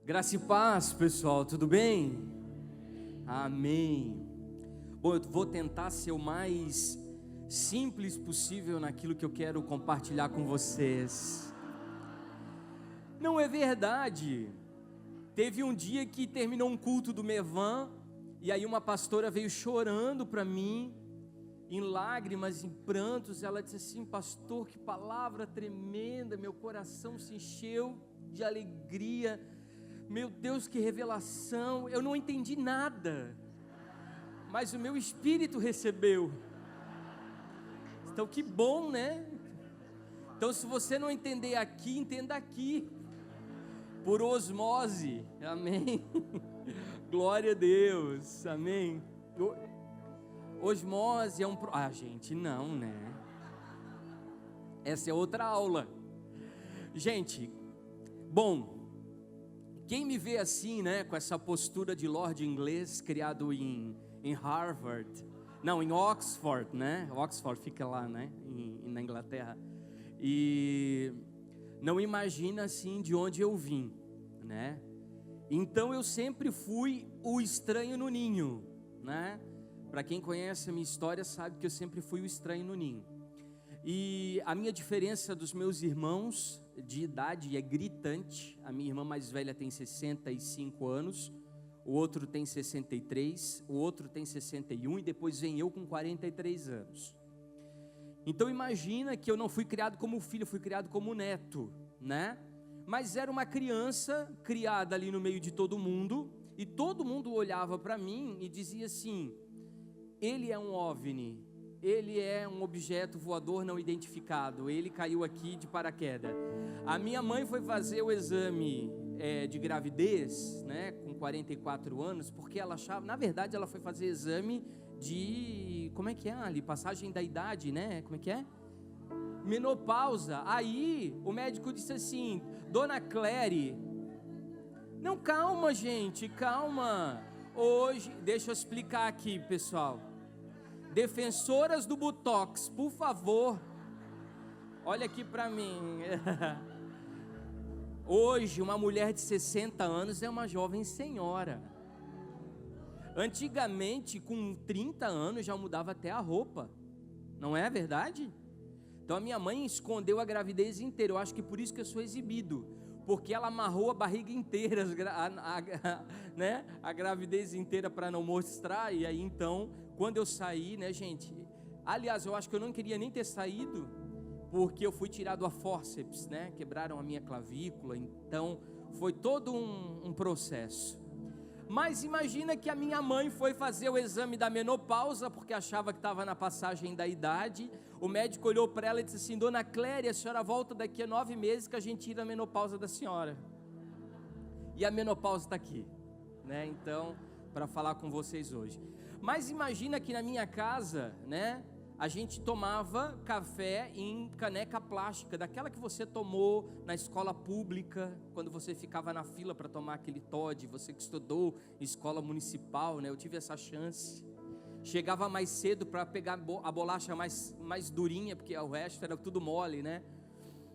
Graça e paz, pessoal, tudo bem? Amém. Bom, eu vou tentar ser o mais simples possível naquilo que eu quero compartilhar com vocês. Não é verdade? Teve um dia que terminou um culto do Mevan, e aí uma pastora veio chorando para mim, em lágrimas, em prantos. Ela disse assim: pastor, que palavra tremenda, meu coração se encheu de alegria. Meu Deus, que revelação, eu não entendi nada, mas o meu espírito recebeu. Então que bom, né? Então se você não entender aqui, entenda aqui, por osmose, amém? Glória a Deus, amém? Osmose é um... gente, não, né? Essa é outra aula. Gente, bom... Quem me vê assim, né, com essa postura de Lorde inglês, criado em Harvard, não, em Oxford, né, Oxford fica lá, né, na Inglaterra, e não imagina assim de onde eu vim, né, então eu sempre fui o estranho no ninho, né, para quem conhece a minha história sabe que eu sempre fui o estranho no ninho, e a minha diferença dos meus irmãos de idade é gritante. A minha irmã mais velha tem 65 anos, o outro tem 63, o outro tem 61 e depois vem eu com 43 anos. Então imagina que eu não fui criado como filho, fui criado como neto, né? Mas era uma criança criada ali no meio de todo mundo, e todo mundo olhava para mim e dizia assim: ele é um OVNI, ele é um objeto voador não identificado, ele caiu aqui de paraquedas. A minha mãe foi fazer o exame de gravidez, né, com 44 anos, porque ela achava, na verdade ela foi fazer exame de, como é que é ali, passagem da idade, né, como é que é? Menopausa. Aí o médico disse assim: dona Clary, não, calma gente, calma, hoje, deixa eu explicar aqui pessoal, defensoras do Botox, por favor, olha aqui para mim. Hoje uma mulher de 60 anos é uma jovem senhora. Antigamente com 30 anos já mudava até a roupa, não é verdade? Então a minha mãe escondeu a gravidez inteira. Eu acho que por isso que eu sou exibido, porque ela amarrou a barriga inteira, né? A gravidez inteira para não mostrar. E aí então, quando eu saí, né, gente? Aliás, eu acho que eu não queria nem ter saído, porque eu fui tirado a fórceps, né? Quebraram a minha clavícula, então foi todo um processo. Mas imagina que a minha mãe foi fazer o exame da menopausa, porque achava que estava na passagem da idade. O médico olhou para ela e disse assim: dona Cléria, a senhora volta daqui a 9 meses que a gente tira a menopausa da senhora. E a menopausa está aqui, né? Então, para falar com vocês hoje. Mas imagina que na minha casa, né, a gente tomava café em caneca plástica, daquela que você tomou na escola pública, quando você ficava na fila para tomar aquele Toddy. Você que estudou em escola municipal, né? Eu tive essa chance. Chegava mais cedo para pegar a bolacha mais durinha, porque o resto era tudo mole, né?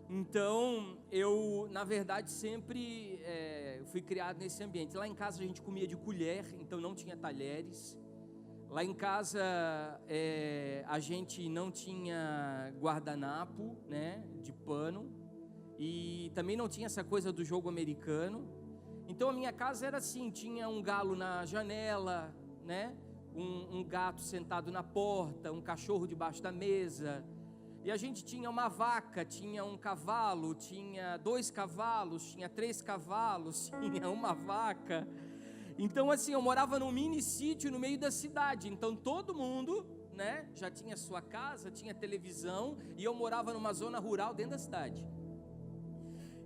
Então, eu, na verdade, sempre fui criado nesse ambiente. Lá em casa a gente comia de colher, então não tinha talheres. Lá em casa a gente não tinha guardanapo, né, de pano, e também não tinha essa coisa do jogo americano. Então a minha casa era assim: tinha um galo na janela, né, um gato sentado na porta, um cachorro debaixo da mesa, e a gente tinha uma vaca, tinha um cavalo, tinha 2 cavalos, tinha 3 cavalos, tinha uma vaca. Então assim, eu morava num mini sítio no meio da cidade, então todo mundo, né, já tinha sua casa, tinha televisão, e eu morava numa zona rural dentro da cidade.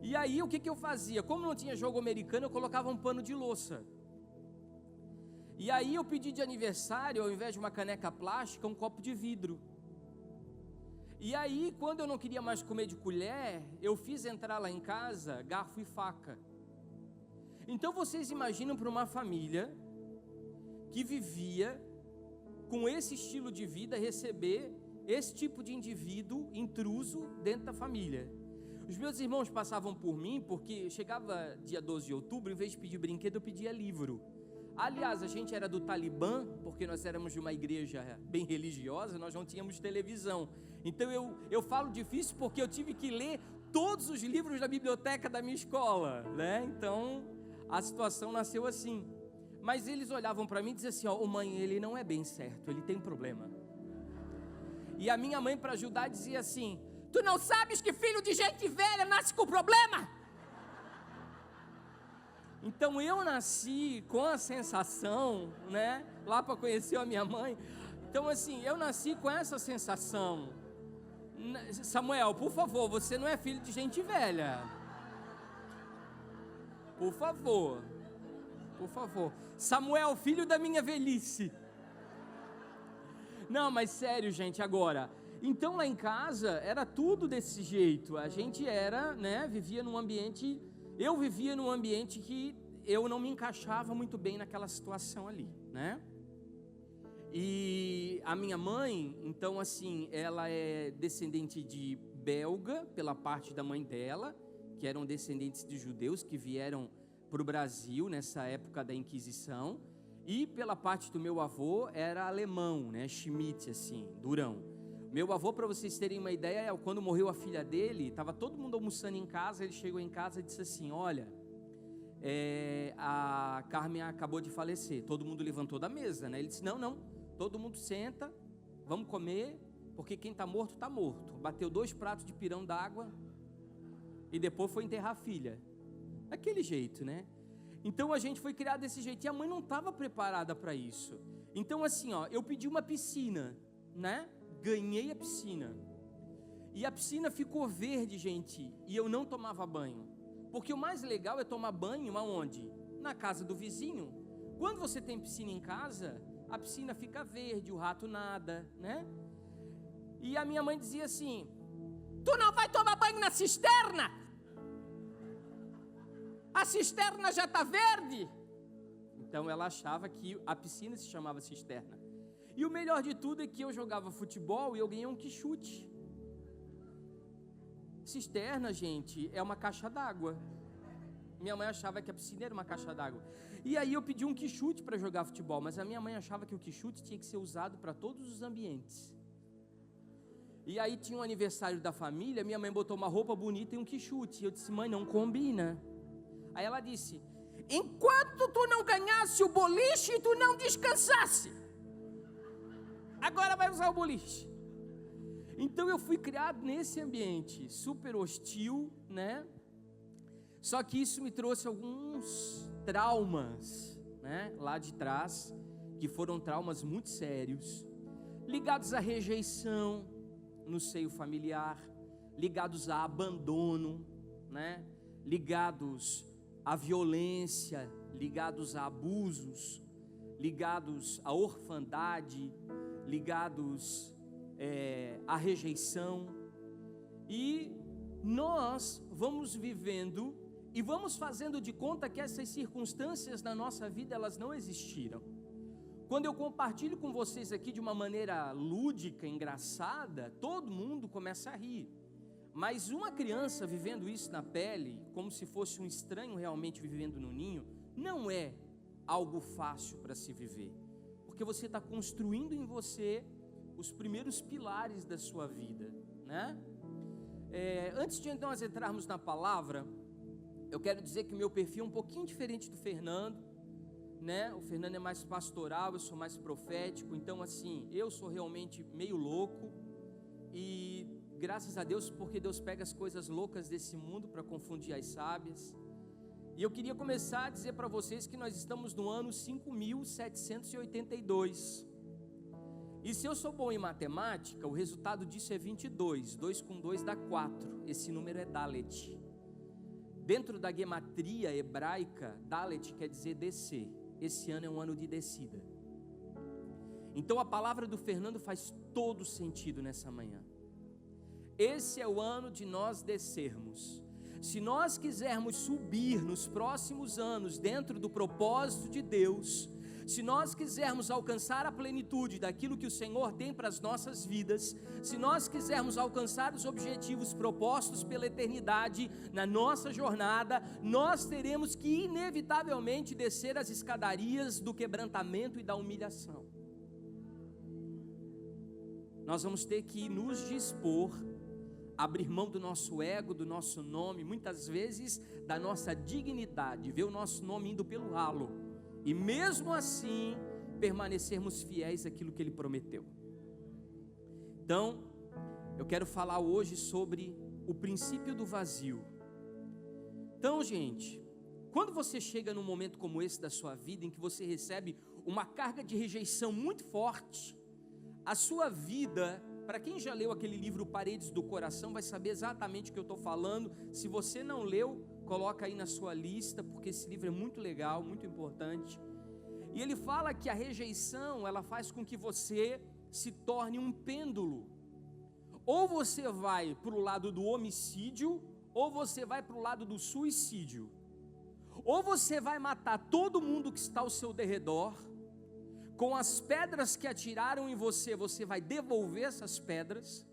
E aí o que eu fazia? Como não tinha jogo americano, eu colocava um pano de louça. E aí eu pedi de aniversário, ao invés de uma caneca plástica, um copo de vidro. E aí, quando eu não queria mais comer de colher, eu fiz entrar lá em casa garfo e faca. Então vocês imaginam para uma família que vivia com esse estilo de vida receber esse tipo de indivíduo intruso dentro da família. Os meus irmãos passavam por mim porque chegava dia 12 de outubro, em vez de pedir brinquedo, eu pedia livro. Aliás, a gente era do Talibã, porque nós éramos de uma igreja bem religiosa, nós não tínhamos televisão. Então eu falo difícil porque eu tive que ler todos os livros da biblioteca da minha escola, né? Então a situação nasceu assim. Mas eles olhavam para mim e diziam assim: ó, mãe, ele não é bem certo, ele tem problema. E a minha mãe, para ajudar, dizia assim: tu não sabes que filho de gente velha nasce com problema? Então eu nasci com a sensação, né, lá para conhecer a minha mãe. Então assim, eu nasci com essa sensação. Samuel, por favor, você não é filho de gente velha. Por favor. Por favor. Samuel, filho da minha velhice. Não, mas sério, gente, agora. Então lá em casa era tudo desse jeito. A gente era, né, vivia num ambiente. Eu vivia num ambiente que eu não me encaixava muito bem naquela situação ali, né? E a minha mãe, então assim, ela é descendente de belga pela parte da mãe dela, que eram descendentes de judeus que vieram para o Brasil nessa época da Inquisição, e pela parte do meu avô era alemão, né, Schmidt, assim, durão. Meu avô, para vocês terem uma ideia, quando morreu a filha dele, estava todo mundo almoçando em casa, ele chegou em casa e disse assim: olha, a Carmen acabou de falecer. Todo mundo levantou da mesa, né? Ele disse: não, todo mundo senta, vamos comer, porque quem está morto, está morto. Bateu 2 pratos de pirão d'água e depois foi enterrar a filha. Daquele jeito, né? Então a gente foi criado desse jeito, e a mãe não estava preparada para isso. Então assim, ó, eu pedi uma piscina, né? Ganhei a piscina. E a piscina ficou verde, gente, e eu não tomava banho. Porque o mais legal é tomar banho aonde? Na casa do vizinho. Quando você tem piscina em casa, a piscina fica verde, o rato nada, né? E a minha mãe dizia assim: tu não vai tomar banho na cisterna? A cisterna já está verde. Então ela achava que a piscina se chamava cisterna. E o melhor de tudo é que eu jogava futebol e eu ganhei um quichute. Cisterna, gente, é uma caixa d'água. Minha mãe achava que a piscina era uma caixa d'água. E aí eu pedi um quichute para jogar futebol, mas a minha mãe achava que o quichute tinha que ser usado para todos os ambientes. E aí tinha um aniversário da família, minha mãe botou uma roupa bonita e um quichute. E eu disse: mãe, não combina. Aí ela disse: enquanto tu não ganhasse o boliche, tu não descansasse. Agora vai usar o boliche. Então eu fui criado nesse ambiente super hostil, né? Só que isso me trouxe alguns traumas, né? Lá de trás, que foram traumas muito sérios, ligados à rejeição no seio familiar, ligados a abandono, né? Ligados à violência, ligados a abusos, ligados à orfandade, ligados à rejeição. E nós vamos vivendo e vamos fazendo de conta que essas circunstâncias na nossa vida, elas não existiram. Quando eu compartilho com vocês aqui de uma maneira lúdica, engraçada, todo mundo começa a rir. Mas uma criança vivendo isso na pele, como se fosse um estranho realmente vivendo no ninho, não é algo fácil para se viver. Porque você está construindo em você os primeiros pilares da sua vida, né? Antes de nós entrarmos na palavra, eu quero dizer que meu perfil é um pouquinho diferente do Fernando, né? O Fernando é mais pastoral, eu sou mais profético. Então assim, eu sou realmente meio louco. E graças a Deus, porque Deus pega as coisas loucas desse mundo para confundir as sábias. E eu queria começar a dizer para vocês que nós estamos no ano 5.782. E se eu sou bom em matemática, o resultado disso é 22. 2 com 2 dá 4. Esse número é Dalet. Dentro da gematria hebraica, Dalet quer dizer descer. Esse ano é um ano de descida. Então a palavra do Fernando faz todo sentido nessa manhã. Esse é o ano de nós descermos. Se nós quisermos subir nos próximos anos dentro do propósito de Deus, Se nós quisermos alcançar a plenitude daquilo que o Senhor tem para as nossas vidas, se nós quisermos alcançar os objetivos propostos pela eternidade na nossa jornada, nós teremos que inevitavelmente descer as escadarias do quebrantamento e da humilhação. Nós vamos ter que nos dispor, abrir mão do nosso ego, do nosso nome, muitas vezes da nossa dignidade, ver o nosso nome indo pelo ralo, e mesmo assim permanecermos fiéis àquilo que Ele prometeu. Então, eu quero falar hoje sobre o princípio do vazio. Então, gente, quando você chega num momento como esse da sua vida, em que você recebe uma carga de rejeição muito forte, a sua vida, para quem já leu aquele livro Paredes do Coração, vai saber exatamente o que eu estou falando. Se você não leu, coloca aí na sua lista, porque esse livro é muito legal, muito importante. E ele fala que a rejeição, ela faz com que você se torne um pêndulo. Ou você vai para o lado do homicídio, ou você vai para o lado do suicídio. Ou você vai matar todo mundo que está ao seu derredor, com as pedras que atiraram em você, você vai devolver essas pedras.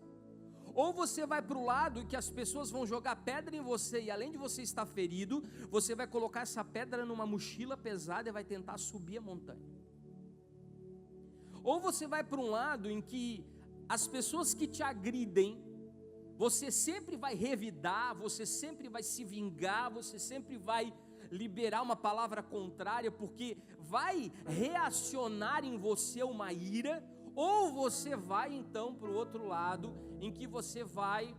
Ou você vai para o lado que as pessoas vão jogar pedra em você, e além de você estar ferido, você vai colocar essa pedra numa mochila pesada e vai tentar subir a montanha. Ou você vai para um lado em que as pessoas que te agridem, você sempre vai revidar, você sempre vai se vingar, você sempre vai liberar uma palavra contrária, porque vai reacionar em você uma ira. Ou você vai então para o outro lado, em que você vai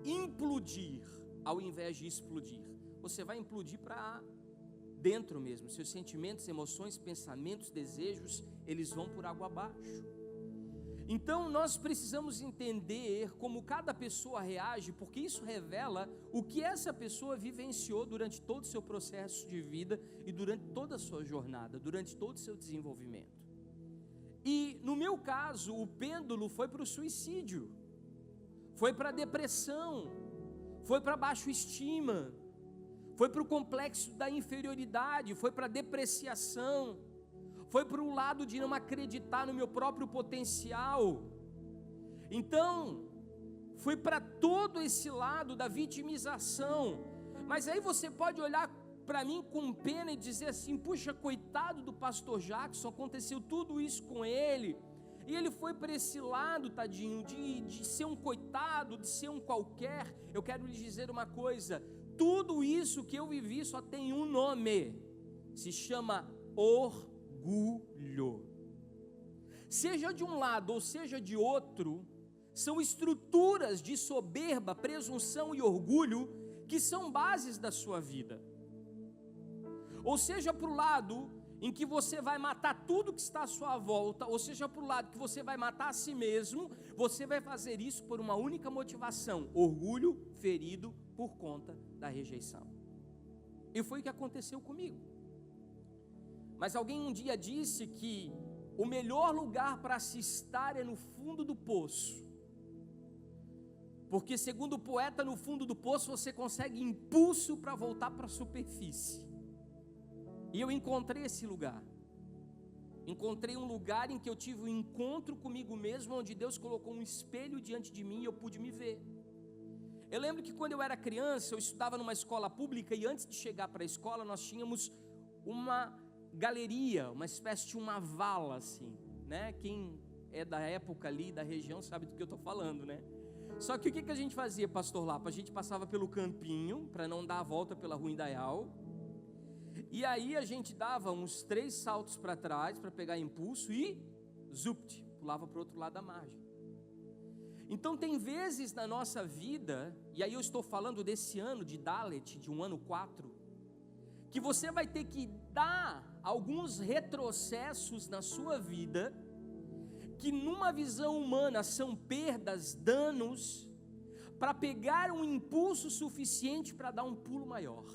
implodir, ao invés de explodir. Você vai implodir para dentro mesmo, seus sentimentos, emoções, pensamentos, desejos, eles vão por água abaixo. Então nós precisamos entender como cada pessoa reage, porque isso revela o que essa pessoa vivenciou durante todo o seu processo de vida e durante toda a sua jornada, durante todo o seu desenvolvimento. E no meu caso, o pêndulo foi para o suicídio, foi para a depressão, foi para a baixa estima, foi para o complexo da inferioridade, foi para a depreciação, foi para o lado de não acreditar no meu próprio potencial. Então, foi para todo esse lado da vitimização. Mas aí você pode olhar para mim com pena e dizer assim: puxa, coitado do pastor Jackson, aconteceu tudo isso com ele, e ele foi para esse lado, tadinho, de ser um coitado, de ser um qualquer. Eu quero lhe dizer uma coisa: tudo isso que eu vivi só tem um nome, se chama orgulho. Seja de um lado ou seja de outro, são estruturas de soberba, presunção e orgulho que são bases da sua vida. Ou seja, para o lado em que você vai matar tudo que está à sua volta, ou seja, para o lado que você vai matar a si mesmo, você vai fazer isso por uma única motivação: orgulho ferido por conta da rejeição. E foi o que aconteceu comigo. Mas alguém um dia disse que o melhor lugar para se estar é no fundo do poço, porque segundo o poeta, no fundo do poço você consegue impulso para voltar para a superfície. E eu encontrei esse lugar. Encontrei um lugar em que eu tive um encontro comigo mesmo, onde Deus colocou um espelho diante de mim e eu pude me ver. Eu lembro que quando eu era criança, eu estudava numa escola pública, e antes de chegar para a escola, nós tínhamos uma galeria, uma espécie de uma vala assim, né? Quem é da época ali, da região, sabe do que eu estou falando, né? Só que o que a gente fazia, pastor Lapa? A gente passava pelo campinho, para não dar a volta pela Rua Indaial. E aí a gente dava uns 3 saltos para trás para pegar impulso e zupt, pulava para o outro lado da margem. Então tem vezes na nossa vida, e aí eu estou falando desse ano de Dalet, de um ano 4, que você vai ter que dar alguns retrocessos na sua vida, que numa visão humana são perdas, danos, para pegar um impulso suficiente para dar um pulo maior.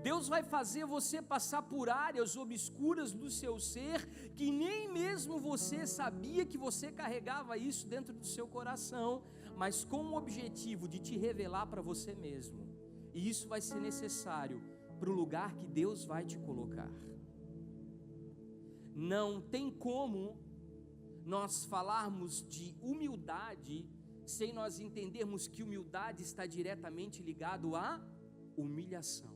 Deus vai fazer você passar por áreas obscuras do seu ser, que nem mesmo você sabia que você carregava isso dentro do seu coração, mas com o objetivo de te revelar para você mesmo. E isso vai ser necessário para o lugar que Deus vai te colocar. Não tem como nós falarmos de humildade sem nós entendermos que humildade está diretamente ligado à humilhação.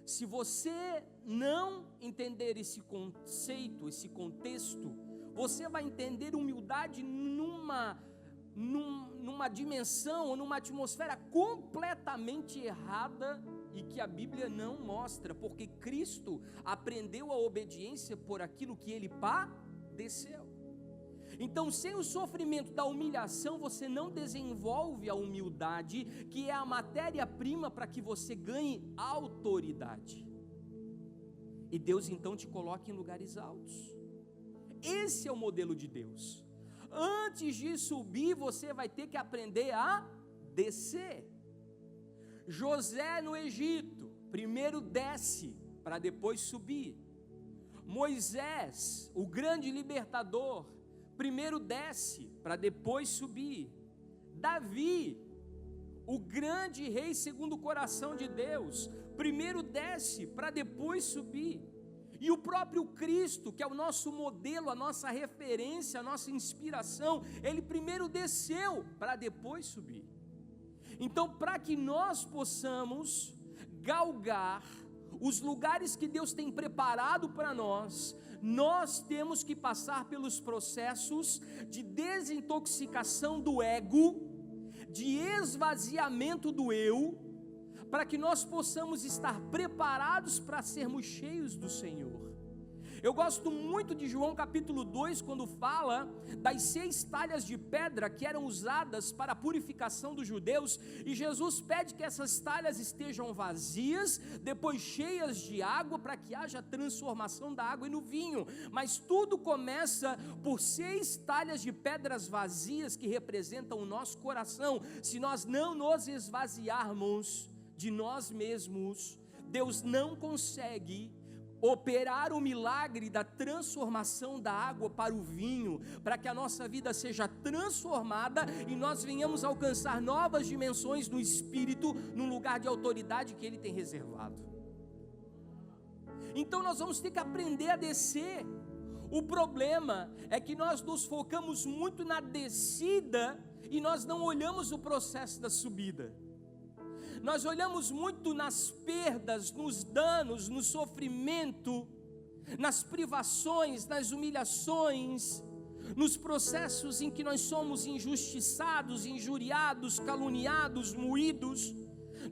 Se você não entender esse conceito, esse contexto, você vai entender humildade numa dimensão ou numa atmosfera completamente errada e que a Bíblia não mostra, porque Cristo aprendeu a obediência por aquilo que Ele padeceu. Então, sem o sofrimento da humilhação, você não desenvolve a humildade, que é a matéria-prima para que você ganhe autoridade. E Deus então te coloca em lugares altos. Esse é o modelo de Deus. Antes de subir, você vai ter que aprender a descer. José no Egito, primeiro desce para depois subir. Moisés, o grande libertador, primeiro desce para depois subir. Davi, o grande rei segundo o coração de Deus, primeiro desce para depois subir. E o próprio Cristo, que é o nosso modelo, a nossa referência, a nossa inspiração, ele primeiro desceu para depois subir. Então, para que nós possamos galgar os lugares que Deus tem preparado para nós, nós temos que passar pelos processos de desintoxicação do ego, de esvaziamento do eu, para que nós possamos estar preparados para sermos cheios do Senhor. Eu gosto muito de João capítulo 2, quando fala das 6 talhas de pedra que eram usadas para a purificação dos judeus, e Jesus pede que essas talhas estejam vazias, depois cheias de água, para que haja transformação da água no vinho. Mas tudo começa por 6 talhas de pedras vazias que representam o nosso coração. Se nós não nos esvaziarmos de nós mesmos, Deus não consegue operar o milagre da transformação da água para o vinho, para que a nossa vida seja transformada e nós venhamos alcançar novas dimensões no Espírito, num lugar de autoridade que Ele tem reservado. Então nós vamos ter que aprender a descer. O problema é que nós nos focamos muito na descida e nós não olhamos o processo da subida. Nós olhamos muito nas perdas, nos danos, no sofrimento, nas privações, nas humilhações, nos processos em que nós somos injustiçados, injuriados, caluniados, moídos.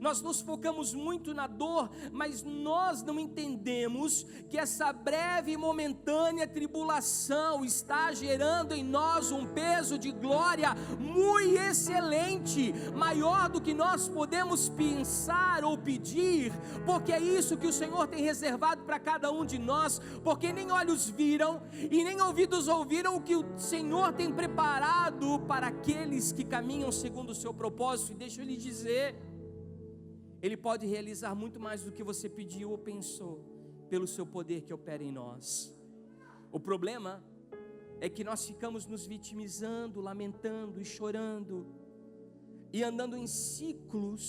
Nós nos focamos muito na dor, mas nós não entendemos que essa breve e momentânea tribulação está gerando em nós um peso de glória muito excelente, maior do que nós podemos pensar ou pedir, porque é isso que o Senhor tem reservado para cada um de nós, porque nem olhos viram e nem ouvidos ouviram o que o Senhor tem preparado para aqueles que caminham segundo o seu propósito. E deixa eu lhe dizer, Ele pode realizar muito mais do que você pediu ou pensou, pelo seu poder que opera em nós. O problema é que nós ficamos nos vitimizando, lamentando e chorando, e andando em ciclos,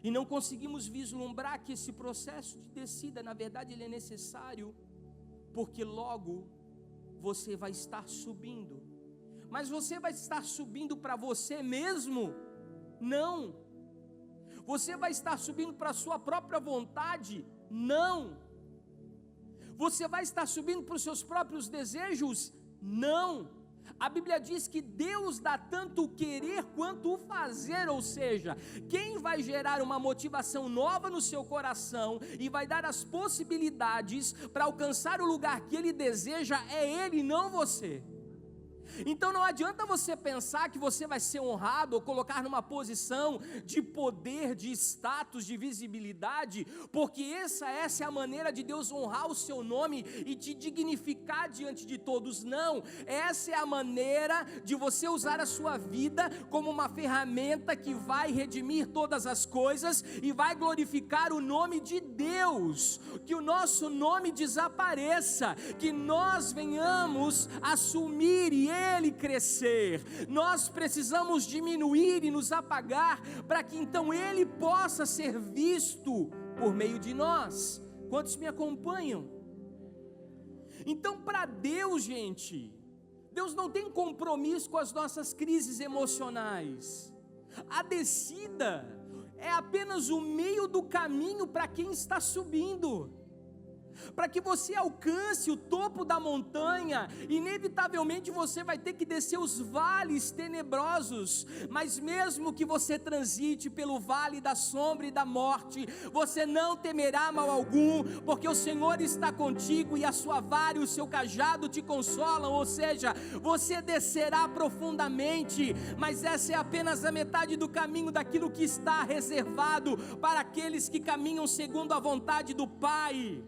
e não conseguimos vislumbrar que esse processo de descida, na verdade, ele é necessário, porque logo você vai estar subindo. Mas você vai estar subindo para você mesmo? Não. Você vai estar subindo para a sua própria vontade? Não. Você vai estar subindo para os seus próprios desejos? Não. A Bíblia diz que Deus dá tanto o querer quanto o fazer, ou seja, quem vai gerar uma motivação nova no seu coração e vai dar as possibilidades para alcançar o lugar que Ele deseja é Ele, não você. Então não adianta você pensar que você vai ser honrado ou colocar numa posição de poder, de status, de visibilidade, porque essa é a maneira de Deus honrar o seu nome e te dignificar diante de todos. Não, essa é a maneira de você usar a sua vida como uma ferramenta que vai redimir todas as coisas e vai glorificar o nome de Deus, que o nosso nome desapareça, que nós venhamos assumir e Ele crescer. Nós precisamos diminuir e nos apagar para que então Ele possa ser visto por meio de nós. Quantos me acompanham? Então, para Deus, gente, Deus não tem compromisso com as nossas crises emocionais. A descida é apenas o meio do caminho para quem está subindo. Para que você alcance o topo da montanha, inevitavelmente você vai ter que descer os vales tenebrosos, mas mesmo que você transite pelo vale da sombra e da morte, você não temerá mal algum, porque o Senhor está contigo e a sua vara e o seu cajado te consolam. Ou seja, você descerá profundamente, mas essa é apenas a metade do caminho daquilo que está reservado para aqueles que caminham segundo a vontade do Pai.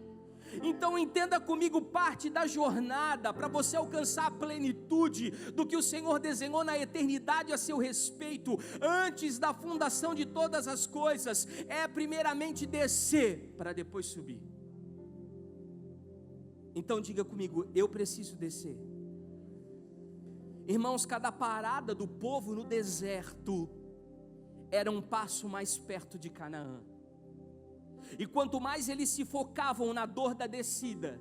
Então entenda comigo parte da jornada para você alcançar a plenitude do que o Senhor desenhou na eternidade a seu respeito, antes da fundação de todas as coisas, é primeiramente descer para depois subir. Então diga comigo, eu preciso descer. Irmãos, cada parada do povo no deserto era um passo mais perto de Canaã. E quanto mais eles se focavam na dor da descida,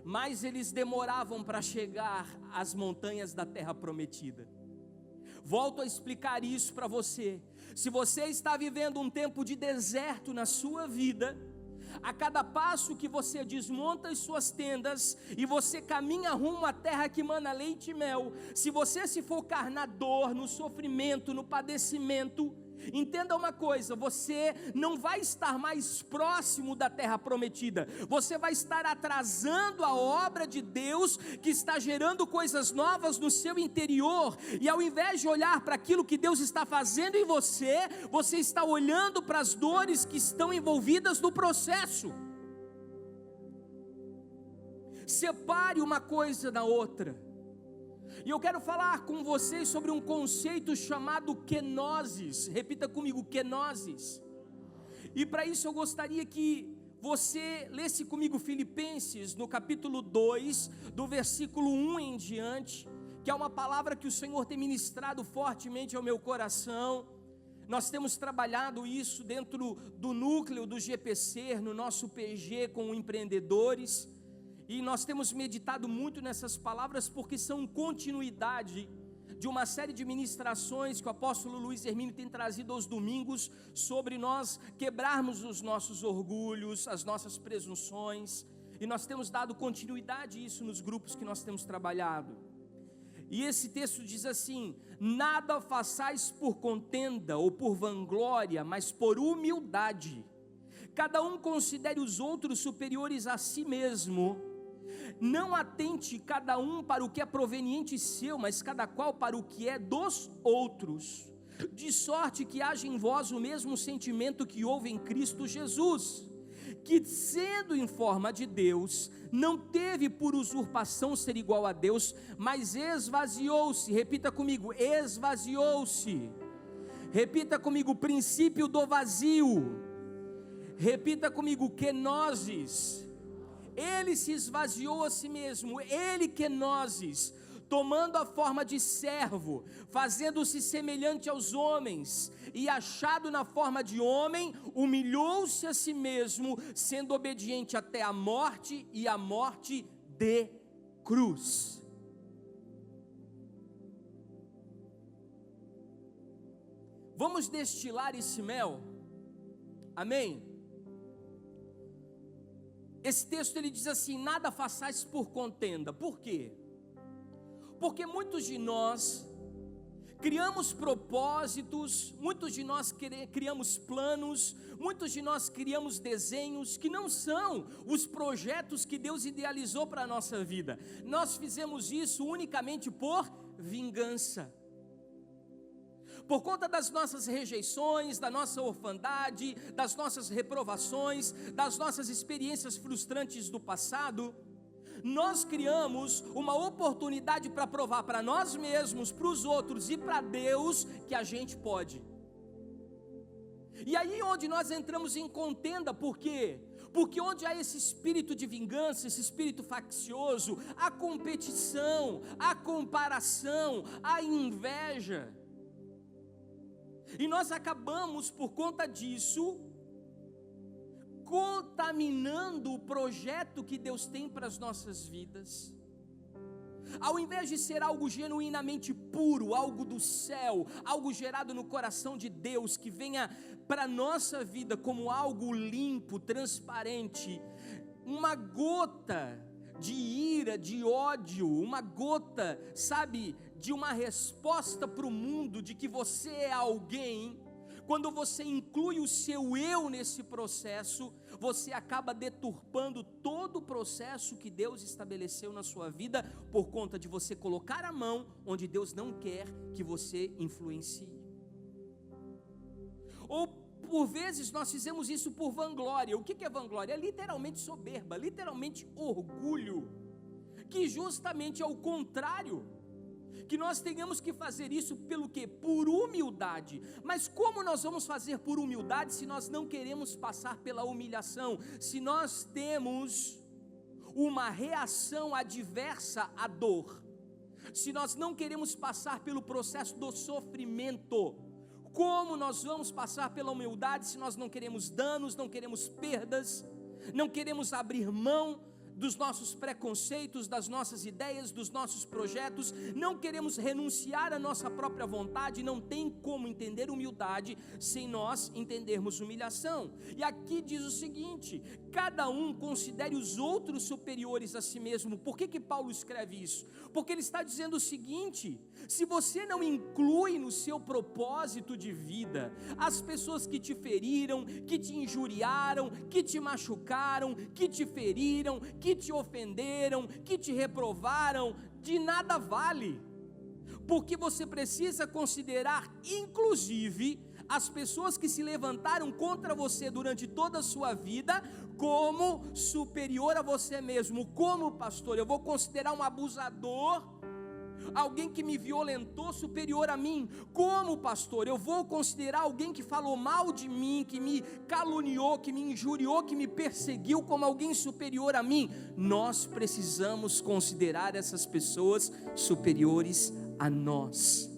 mais eles demoravam para chegar às montanhas da terra prometida. Volto a explicar isso para você. Se você está vivendo um tempo de deserto na sua vida, a cada passo que você desmonta as suas tendas e você caminha rumo à terra que mana leite e mel, se você se focar na dor, no sofrimento, no padecimento, entenda uma coisa, você não vai estar mais próximo da terra prometida, você vai estar atrasando a obra de Deus, que está gerando coisas novas no seu interior, e ao invés de olhar para aquilo que Deus está fazendo em você, você está olhando para as dores que estão envolvidas no processo. Separe uma coisa da outra. E eu quero falar com vocês sobre um conceito chamado kenosis. Repita comigo, kenosis. E para isso eu gostaria que você lesse comigo Filipenses, no capítulo 2, do versículo 1 em diante, que é uma palavra que o Senhor tem ministrado fortemente ao meu coração. Nós temos trabalhado isso dentro do núcleo do GPC, no nosso PG com empreendedores. E nós temos meditado muito nessas palavras porque são continuidade de uma série de ministrações que o apóstolo Luiz Hermínio tem trazido aos domingos sobre nós quebrarmos os nossos orgulhos, as nossas presunções, e nós temos dado continuidade a isso nos grupos que nós temos trabalhado. E esse texto diz assim: nada façais por contenda ou por vanglória, mas por humildade. Cada um considere os outros superiores a si mesmo. Não atente cada um para o que é proveniente seu, mas cada qual para o que é dos outros, de sorte que haja em vós o mesmo sentimento que houve em Cristo Jesus, que sendo em forma de Deus, não teve por usurpação ser igual a Deus, mas esvaziou-se. Repita comigo, esvaziou-se. Repita comigo, princípio do vazio. Repita comigo, kenosis. Ele se esvaziou a si mesmo, ele kenosis, tomando a forma de servo, fazendo-se semelhante aos homens, e achado na forma de homem, humilhou-se a si mesmo, sendo obediente até a morte, e a morte de cruz. Vamos destilar esse mel? Amém? Esse texto ele diz assim: nada façais por contenda. Por quê? Porque muitos de nós criamos propósitos, muitos de nós criamos planos, muitos de nós criamos desenhos que não são os projetos que Deus idealizou para a nossa vida. Nós fizemos isso unicamente por vingança. Por conta das nossas rejeições, da nossa orfandade, das nossas reprovações, das nossas experiências frustrantes do passado, nós criamos uma oportunidade para provar para nós mesmos, para os outros e para Deus que a gente pode. E aí onde nós entramos em contenda, por quê? Porque onde há esse espírito de vingança, esse espírito faccioso, a competição, a comparação, a inveja. E nós acabamos, por conta disso, contaminando o projeto que Deus tem para as nossas vidas. Ao invés de ser algo genuinamente puro, algo do céu, algo gerado no coração de Deus, que venha para a nossa vida como algo limpo, transparente, uma gota de ira, de ódio, uma gota, sabe, de uma resposta para o mundo de que você é alguém. Quando você inclui o seu eu nesse processo, você acaba deturpando todo o processo que Deus estabeleceu na sua vida, por conta de você colocar a mão onde Deus não quer que você influencie. Ou por vezes nós fizemos isso por vanglória. O que é vanglória? É literalmente soberba, literalmente orgulho, que justamente é o contrário. Que nós tenhamos que fazer isso pelo quê? Por humildade. Mas como nós vamos fazer por humildade se nós não queremos passar pela humilhação? Se nós temos uma reação adversa à dor, se nós não queremos passar pelo processo do sofrimento, como nós vamos passar pela humildade se nós não queremos danos, não queremos perdas, não queremos abrir mão dos nossos preconceitos, das nossas ideias, dos nossos projetos, não queremos renunciar à nossa própria vontade? Não tem como entender humildade sem nós entendermos humilhação. E aqui diz o seguinte: cada um considere os outros superiores a si mesmo. Por que Paulo escreve isso? Porque ele está dizendo o seguinte: se você não inclui no seu propósito de vida as pessoas que te feriram, que te injuriaram, que te machucaram, que te feriram, que te ofenderam, que te reprovaram, de nada vale, porque você precisa considerar inclusive as pessoas que se levantaram contra você durante toda a sua vida como superior a você mesmo. Como pastor, eu vou considerar um abusador, alguém que me violentou, superior a mim? Como pastor, eu vou considerar alguém que falou mal de mim, que me caluniou, que me injuriou, que me perseguiu, como alguém superior a mim? Nós precisamos considerar essas pessoas superiores a nós.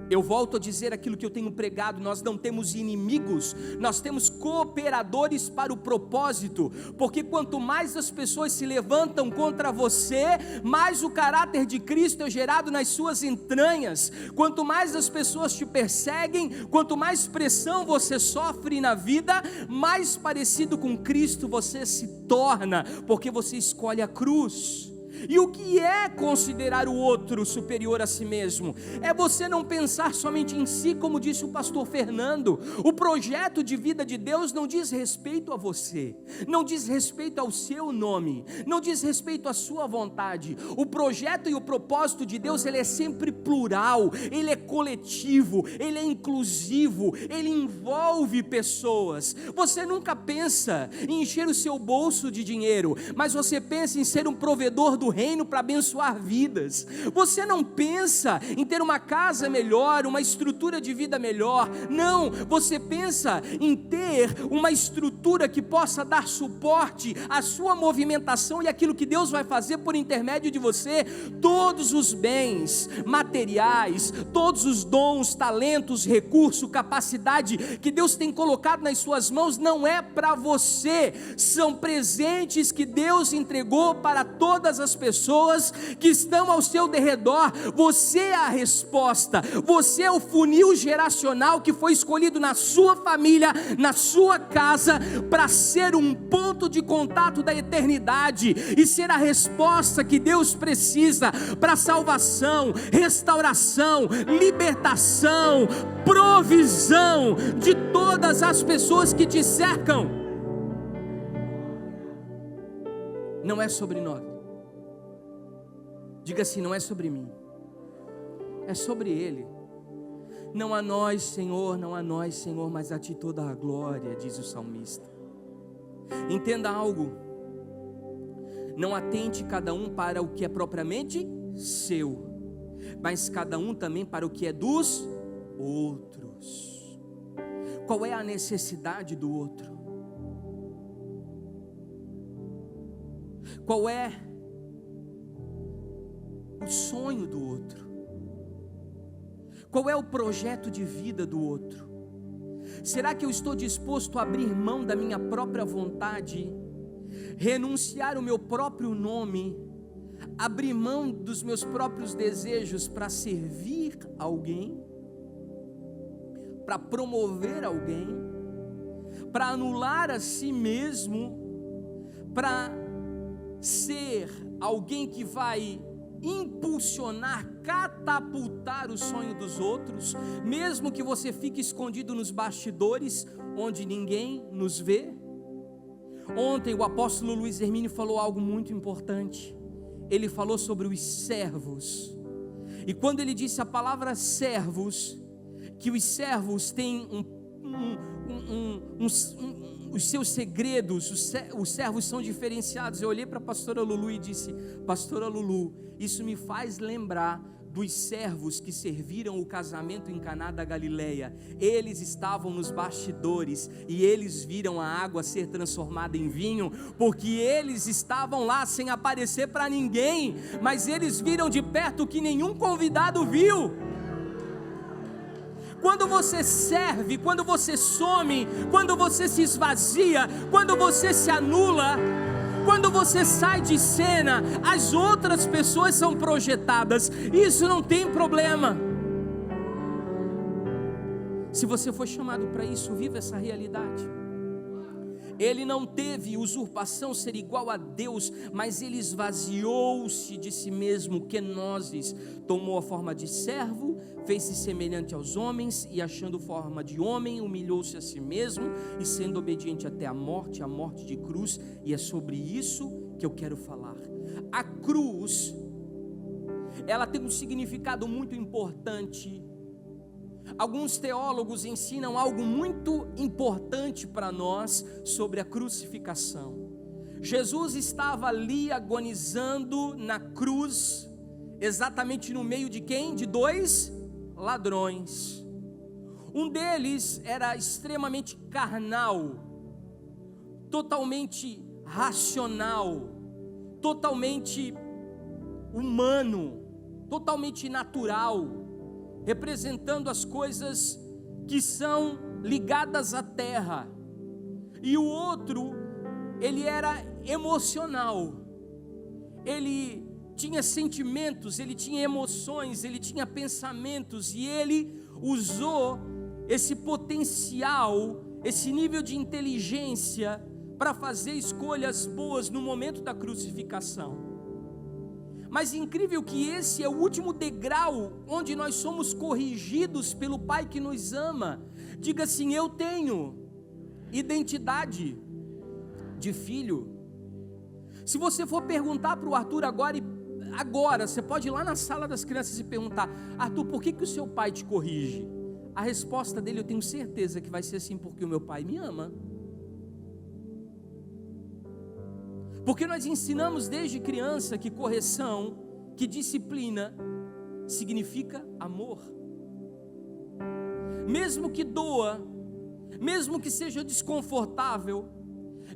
Eu volto a dizer aquilo que eu tenho pregado: nós não temos inimigos, nós temos cooperadores para o propósito, porque quanto mais as pessoas se levantam contra você, mais o caráter de Cristo é gerado nas suas entranhas. Quanto mais as pessoas te perseguem, quanto mais pressão você sofre na vida, mais parecido com Cristo você se torna, porque você escolhe a cruz. E o que é considerar o outro superior a si mesmo? É você não pensar somente em si, como disse o pastor Fernando. O projeto de vida de Deus não diz respeito a você, não diz respeito ao seu nome, não diz respeito à sua vontade. O projeto e o propósito de Deus, ele é sempre plural, ele é coletivo, ele é inclusivo, ele envolve pessoas. Você nunca pensa em encher o seu bolso de dinheiro, mas você pensa em ser um provedor do reino para abençoar vidas. Você não pensa em ter uma casa melhor, uma estrutura de vida melhor. Não, você pensa em ter uma estrutura que possa dar suporte à sua movimentação e aquilo que Deus vai fazer por intermédio de você. Todos os bens materiais, todos os dons, talentos, recursos, capacidade que Deus tem colocado nas suas mãos não é para você, são presentes que Deus entregou para todas as pessoas que estão ao seu derredor. Você é a resposta, você é o funil geracional que foi escolhido na sua família, na sua casa, para ser um ponto de contato da eternidade e ser a resposta que Deus precisa para salvação, restauração, libertação, provisão de todas as pessoas que te cercam. Não é sobre nós. Diga assim: não é sobre mim, é sobre Ele. Não a nós, Senhor, não a nós, Senhor, mas a Ti toda a glória, diz o salmista. Entenda algo: não atente cada um para o que é propriamente seu, mas cada um também para o que é dos outros. Qual é a necessidade do outro? Qual é o sonho do outro? Qual é o projeto de vida do outro? Será que eu estou disposto a abrir mão da minha própria vontade, renunciar o meu próprio nome, abrir mão dos meus próprios desejos para servir alguém, para promover alguém, para anular a si mesmo, para ser alguém que vai impulsionar, catapultar o sonho dos outros, mesmo que você fique escondido nos bastidores, onde ninguém nos vê? Ontem o apóstolo Luiz Hermínio falou algo muito importante. Ele falou sobre os servos, e quando ele disse a palavra servos, que os servos têm os seus segredos, os servos são diferenciados. Eu olhei para a pastora Lulu e disse: pastora Lulu, isso me faz lembrar dos servos que serviram o casamento em Caná da Galileia. Eles estavam nos bastidores e eles viram a água ser transformada em vinho, porque eles estavam lá sem aparecer para ninguém, mas eles viram de perto o que nenhum convidado viu. Quando você serve, quando você some, quando você se esvazia, quando você se anula, quando você sai de cena, as outras pessoas são projetadas. Isso não tem problema. Se você foi chamado para isso, viva essa realidade. Ele não teve usurpação ser igual a Deus, mas ele esvaziou-se de si mesmo, kenoses, tomou a forma de servo, fez-se semelhante aos homens, e achando forma de homem, humilhou-se a si mesmo, e sendo obediente até a morte de cruz. E é sobre isso que eu quero falar. A cruz, ela tem um significado muito importante. Alguns teólogos ensinam algo muito importante para nós sobre a crucificação. Jesus estava ali agonizando na cruz, exatamente no meio de quem? De dois ladrões. Um deles era extremamente carnal, totalmente racional, totalmente humano, totalmente natural, representando as coisas que são ligadas à terra. E o outro, ele era emocional, ele tinha sentimentos, ele tinha emoções, ele tinha pensamentos, e ele usou esse potencial, esse nível de inteligência para fazer escolhas boas no momento da crucificação. Mas incrível que esse é o último degrau onde nós somos corrigidos pelo Pai que nos ama. Diga assim: eu tenho identidade de filho. Se você for perguntar para o Arthur agora, você pode ir lá na sala das crianças e perguntar: Arthur, por que o seu pai te corrige? A resposta dele, eu tenho certeza que vai ser assim: porque o meu pai me ama. Porque nós ensinamos desde criança que correção, que disciplina, significa amor. Mesmo que doa, mesmo que seja desconfortável,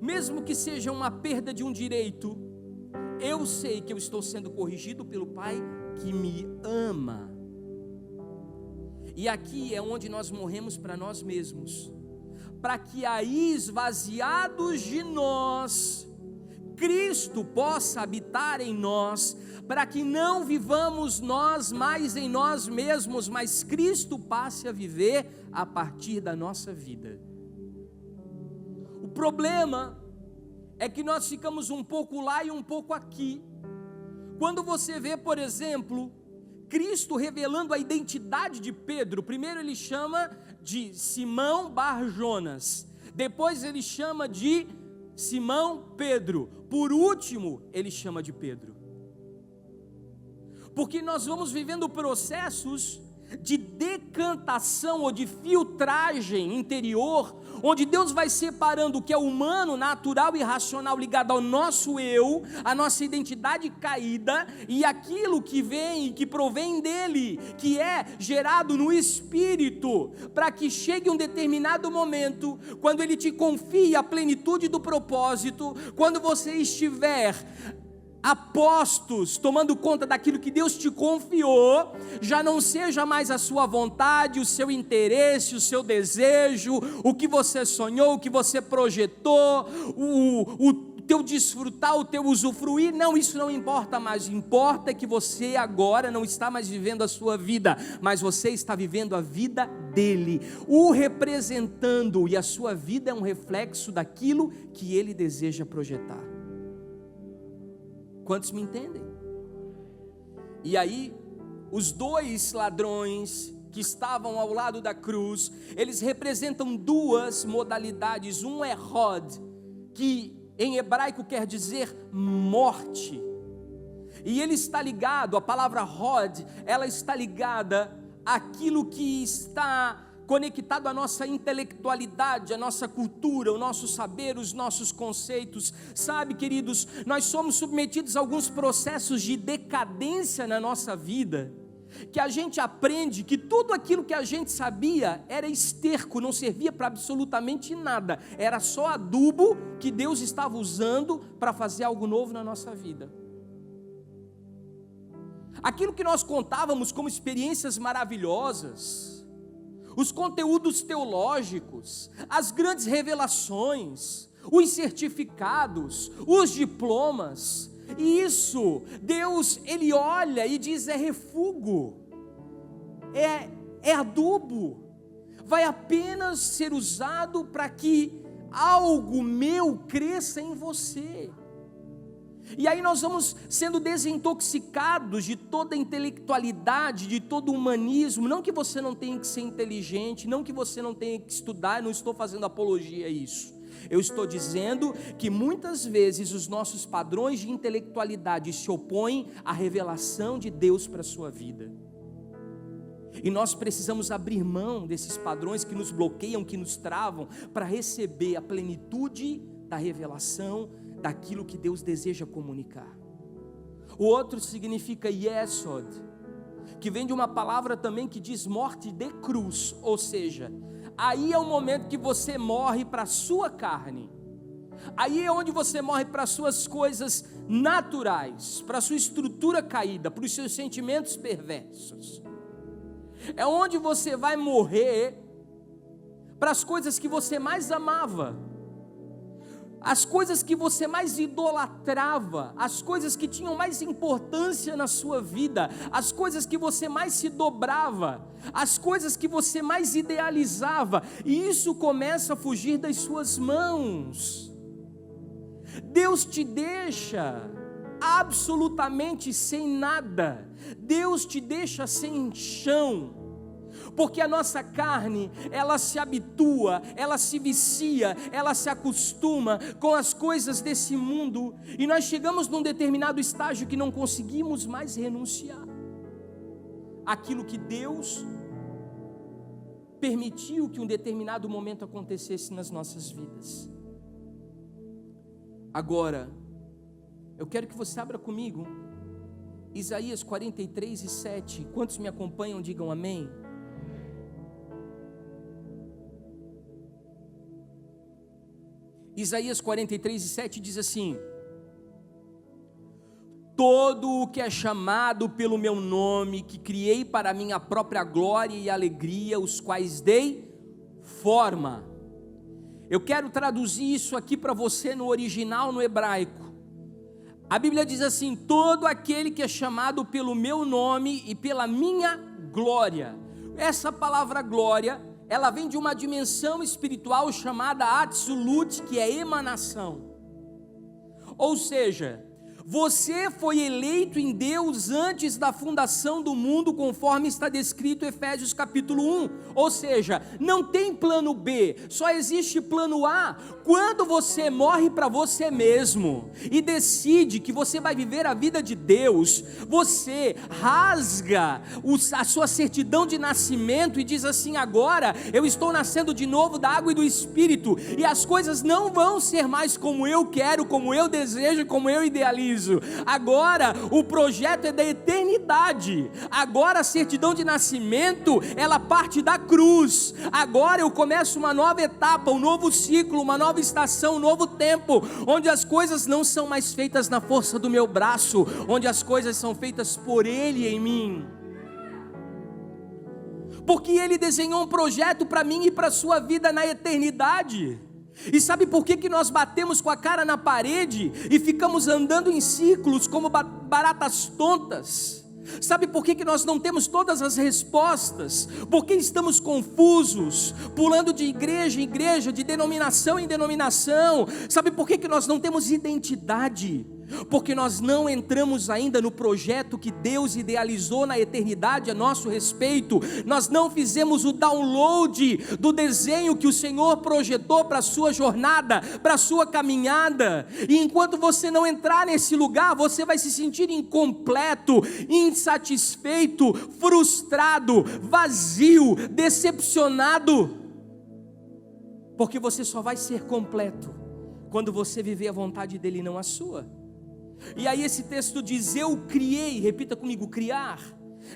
mesmo que seja uma perda de um direito, eu sei que eu estou sendo corrigido pelo Pai que me ama. E aqui é onde nós morremos para nós mesmos, para que aí, esvaziados de nós, Cristo possa habitar em nós, para que não vivamos nós mais em nós mesmos, mas Cristo passe a viver a partir da nossa vida. O problema é que nós ficamos um pouco lá e um pouco aqui. Quando você vê, por exemplo, Cristo revelando a identidade de Pedro, primeiro ele chama de Simão Bar-Jonas, depois ele chama de Simão Pedro, por último ele chama de Pedro. Porque nós vamos vivendo processos de decantação ou de filtragem interior, onde Deus vai separando o que é humano, natural e racional, ligado ao nosso eu, a nossa identidade caída, e aquilo que vem e que provém dele, que é gerado no Espírito, para que chegue um determinado momento, quando ele te confia a plenitude do propósito, quando você estiver apostos, tomando conta daquilo que Deus te confiou, já não seja mais a sua vontade, o seu interesse, o seu desejo, o que você sonhou, o que você projetou, o teu desfrutar, o teu usufruir. Não, isso não importa mais. Importa que você agora não está mais vivendo a sua vida, mas você está vivendo a vida dele, o representando, e a sua vida é um reflexo daquilo que ele deseja projetar. Quantos me entendem? E aí, os dois ladrões que estavam ao lado da cruz, eles representam duas modalidades. Um é Hod, que em hebraico quer dizer morte, e ele está ligado, a palavra Hod, ela está ligada àquilo que está conectado à nossa intelectualidade, à nossa cultura, o nosso saber, os nossos conceitos. Sabe, queridos, nós somos submetidos a alguns processos de decadência na nossa vida, que a gente aprende que tudo aquilo que a gente sabia era esterco, não servia para absolutamente nada, era só adubo que Deus estava usando para fazer algo novo na nossa vida. Aquilo que nós contávamos como experiências maravilhosas, os conteúdos teológicos, as grandes revelações, os certificados, os diplomas, e isso, Deus, Ele olha e diz: é refúgio, é adubo, vai apenas ser usado para que algo meu cresça em você. E aí nós vamos sendo desintoxicados de toda a intelectualidade, de todo o humanismo. Não que você não tenha que ser inteligente, não que você não tenha que estudar, eu não estou fazendo apologia a isso. Eu estou dizendo que muitas vezes os nossos padrões de intelectualidade se opõem à revelação de Deus para a sua vida. E nós precisamos abrir mão desses padrões que nos bloqueiam, que nos travam, para receber a plenitude da revelação daquilo que Deus deseja comunicar. O outro significa Yesod, que vem de uma palavra também que diz morte de cruz, ou seja, aí é o momento que você morre para a sua carne, aí é onde você morre para as suas coisas naturais, para a sua estrutura caída, para os seus sentimentos perversos, é onde você vai morrer para as coisas que você mais amava, as coisas que você mais idolatrava, as coisas que tinham mais importância na sua vida, as coisas que você mais se dobrava, as coisas que você mais idealizava, e isso começa a fugir das suas mãos. Deus te deixa absolutamente sem nada, Deus te deixa sem chão, porque a nossa carne, ela se habitua, ela se vicia, ela se acostuma com as coisas desse mundo, e nós chegamos num determinado estágio que não conseguimos mais renunciar àquilo que Deus permitiu que um determinado momento acontecesse nas nossas vidas. Agora, eu quero que você abra comigo Isaías 43:7. Quantos me acompanham, digam amém. Isaías 43:7 diz assim: todo o que é chamado pelo meu nome, que criei para a minha própria glória e alegria, os quais dei forma. Eu quero traduzir isso aqui para você no original, no hebraico. A Bíblia diz assim: todo aquele que é chamado pelo meu nome e pela minha glória. Essa palavra glória, ela vem de uma dimensão espiritual chamada Atzilut, que é emanação. Ou seja, você foi eleito em Deus antes da fundação do mundo, conforme está descrito em Efésios capítulo 1. Ou seja, não tem plano B, só existe plano A. Quando você morre para você mesmo e decide que você vai viver a vida de Deus, você rasga a sua certidão de nascimento e diz assim: agora eu estou nascendo de novo da água e do Espírito, e as coisas não vão ser mais como eu quero, como eu desejo, como eu idealizo. paraíso. Agora o projeto é da eternidade. Agora a certidão de nascimento, ela parte da cruz. Agora eu começo uma nova etapa, um novo ciclo, uma nova estação, um novo tempo, onde as coisas não são mais feitas na força do meu braço, onde as coisas são feitas por Ele em mim. Porque Ele desenhou um projeto para mim e para a sua vida na eternidade. E sabe por que nós batemos com a cara na parede e ficamos andando em ciclos como baratas tontas? Sabe por que nós não temos todas as respostas? Porque estamos confusos, pulando de igreja em igreja, de denominação em denominação. Sabe por que nós não temos identidade? Porque nós não entramos ainda no projeto que Deus idealizou na eternidade a nosso respeito. Nós não fizemos o download do desenho que o Senhor projetou para a sua jornada, para a sua caminhada. E enquanto você não entrar nesse lugar, você vai se sentir incompleto, insatisfeito, frustrado, vazio, decepcionado. Porque você só vai ser completo quando você viver a vontade dEle e não a sua. E aí esse texto diz: eu criei, repita comigo, criar.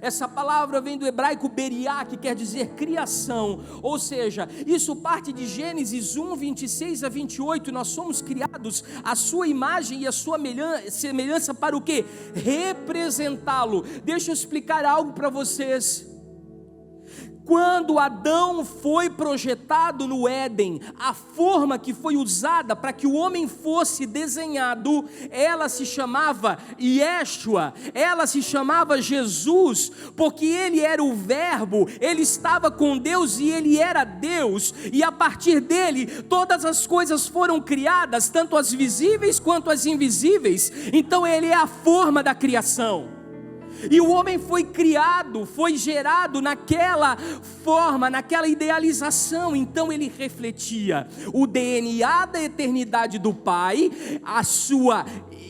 Essa palavra vem do hebraico beriá, que quer dizer criação. Ou seja, isso parte de Gênesis 1, 26 a 28. Nós somos criados à sua imagem e à sua semelhança para o quê? Representá-lo. Deixa eu explicar algo para vocês. Quando Adão foi projetado no Éden, a forma que foi usada para que o homem fosse desenhado, ela se chamava Yeshua, ela se chamava Jesus, porque ele era o verbo, ele estava com Deus e ele era Deus, e a partir dele todas as coisas foram criadas, tanto as visíveis quanto as invisíveis. Então ele é a forma da criação. E o homem foi criado, foi gerado naquela forma, naquela idealização. Então ele refletia o DNA da eternidade do Pai, a sua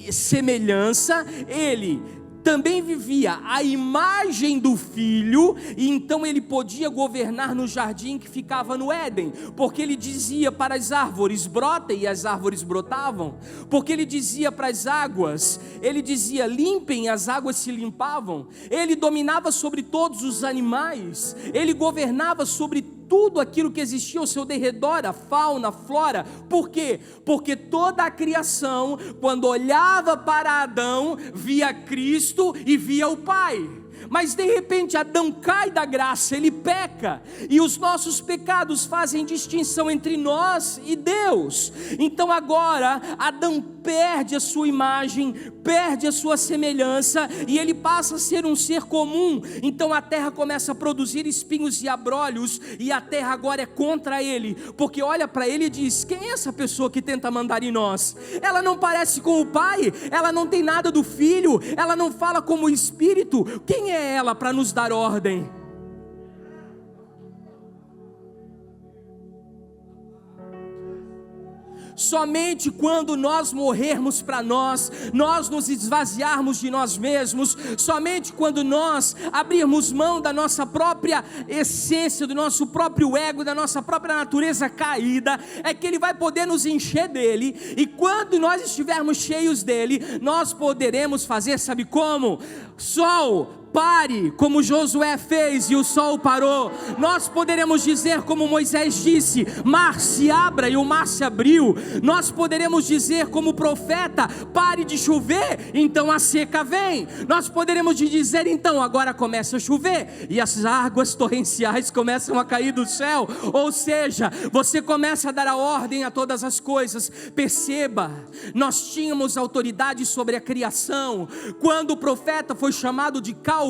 semelhança. Ele também vivia a imagem do Filho, e então ele podia governar no jardim que ficava no Éden, porque ele dizia para as árvores: brotem, e as árvores brotavam. Porque ele dizia para as águas, ele dizia: limpem, as águas se limpavam. Ele dominava sobre todos os animais, ele governava sobre tudo aquilo que existia ao seu derredor, a fauna, a flora. Por quê? Porque toda a criação, quando olhava para Adão, via Cristo e via o Pai. Mas de repente Adão cai da graça, ele peca, e os nossos pecados fazem distinção entre nós e Deus. Então agora Adão perde a sua imagem, perde a sua semelhança, e ele passa a ser um ser comum. Então a terra começa a produzir espinhos e abrolhos, e a terra agora é contra ele, porque olha para ele e diz: quem é essa pessoa que tenta mandar em nós? Ela não parece com o Pai, ela não tem nada do Filho, ela não fala como o Espírito. Quem é ela para nos dar ordem? Somente quando nós morrermos para nós, nós nos esvaziarmos de nós mesmos, somente quando nós abrirmos mão da nossa própria essência, do nosso próprio ego, da nossa própria natureza caída, é que Ele vai poder nos encher dEle. E quando nós estivermos cheios dEle, nós poderemos fazer, sabe como? Sol, pare, como Josué fez e o sol parou. Nós poderemos dizer como Moisés disse: mar se abra, e o mar se abriu. Nós poderemos dizer como o profeta: pare de chover, então a seca vem. Nós poderemos dizer então: agora começa a chover, e as águas torrenciais começam a cair do céu. Ou seja, você começa a dar a ordem a todas as coisas. Perceba, nós tínhamos autoridade sobre a criação. Quando o profeta foi chamado de calvo,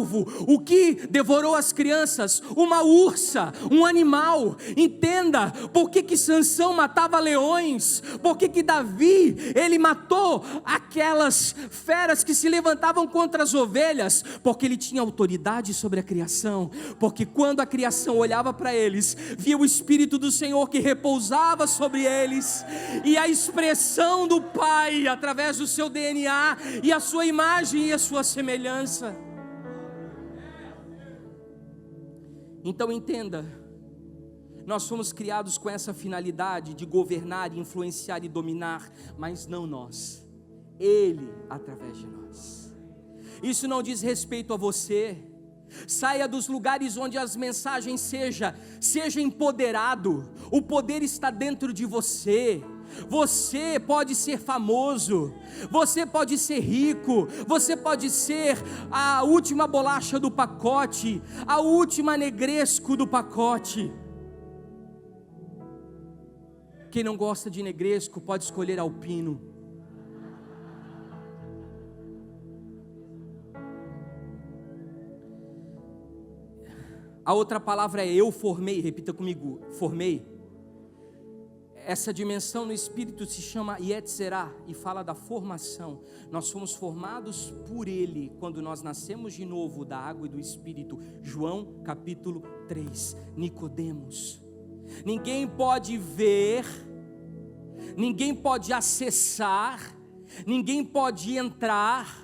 o que devorou as crianças? Uma ursa, um animal. Entenda, por que Sansão matava leões? Por que Davi, ele matou aquelas feras que se levantavam contra as ovelhas? Porque ele tinha autoridade sobre a criação. Porque quando a criação olhava para eles, via o Espírito do Senhor que repousava sobre eles, e a expressão do Pai através do seu DNA, e a sua imagem e a sua semelhança. Então entenda, nós fomos criados com essa finalidade de governar, influenciar e dominar, mas não nós, Ele através de nós. Isso não diz respeito a você. Saia dos lugares onde as mensagens seja empoderado. O poder está dentro de você. Você pode ser famoso, você pode ser rico, você pode ser a última bolacha do pacote, a última negresco do pacote. Quem não gosta de negresco pode escolher alpino. A outra palavra é eu formei, repita comigo, formei. Essa dimensão no Espírito se chama Yetzerá e fala da formação. Nós fomos formados por Ele quando nós nascemos de novo da água e do Espírito. João capítulo 3. Nicodemos. Ninguém pode ver, ninguém pode acessar, ninguém pode entrar,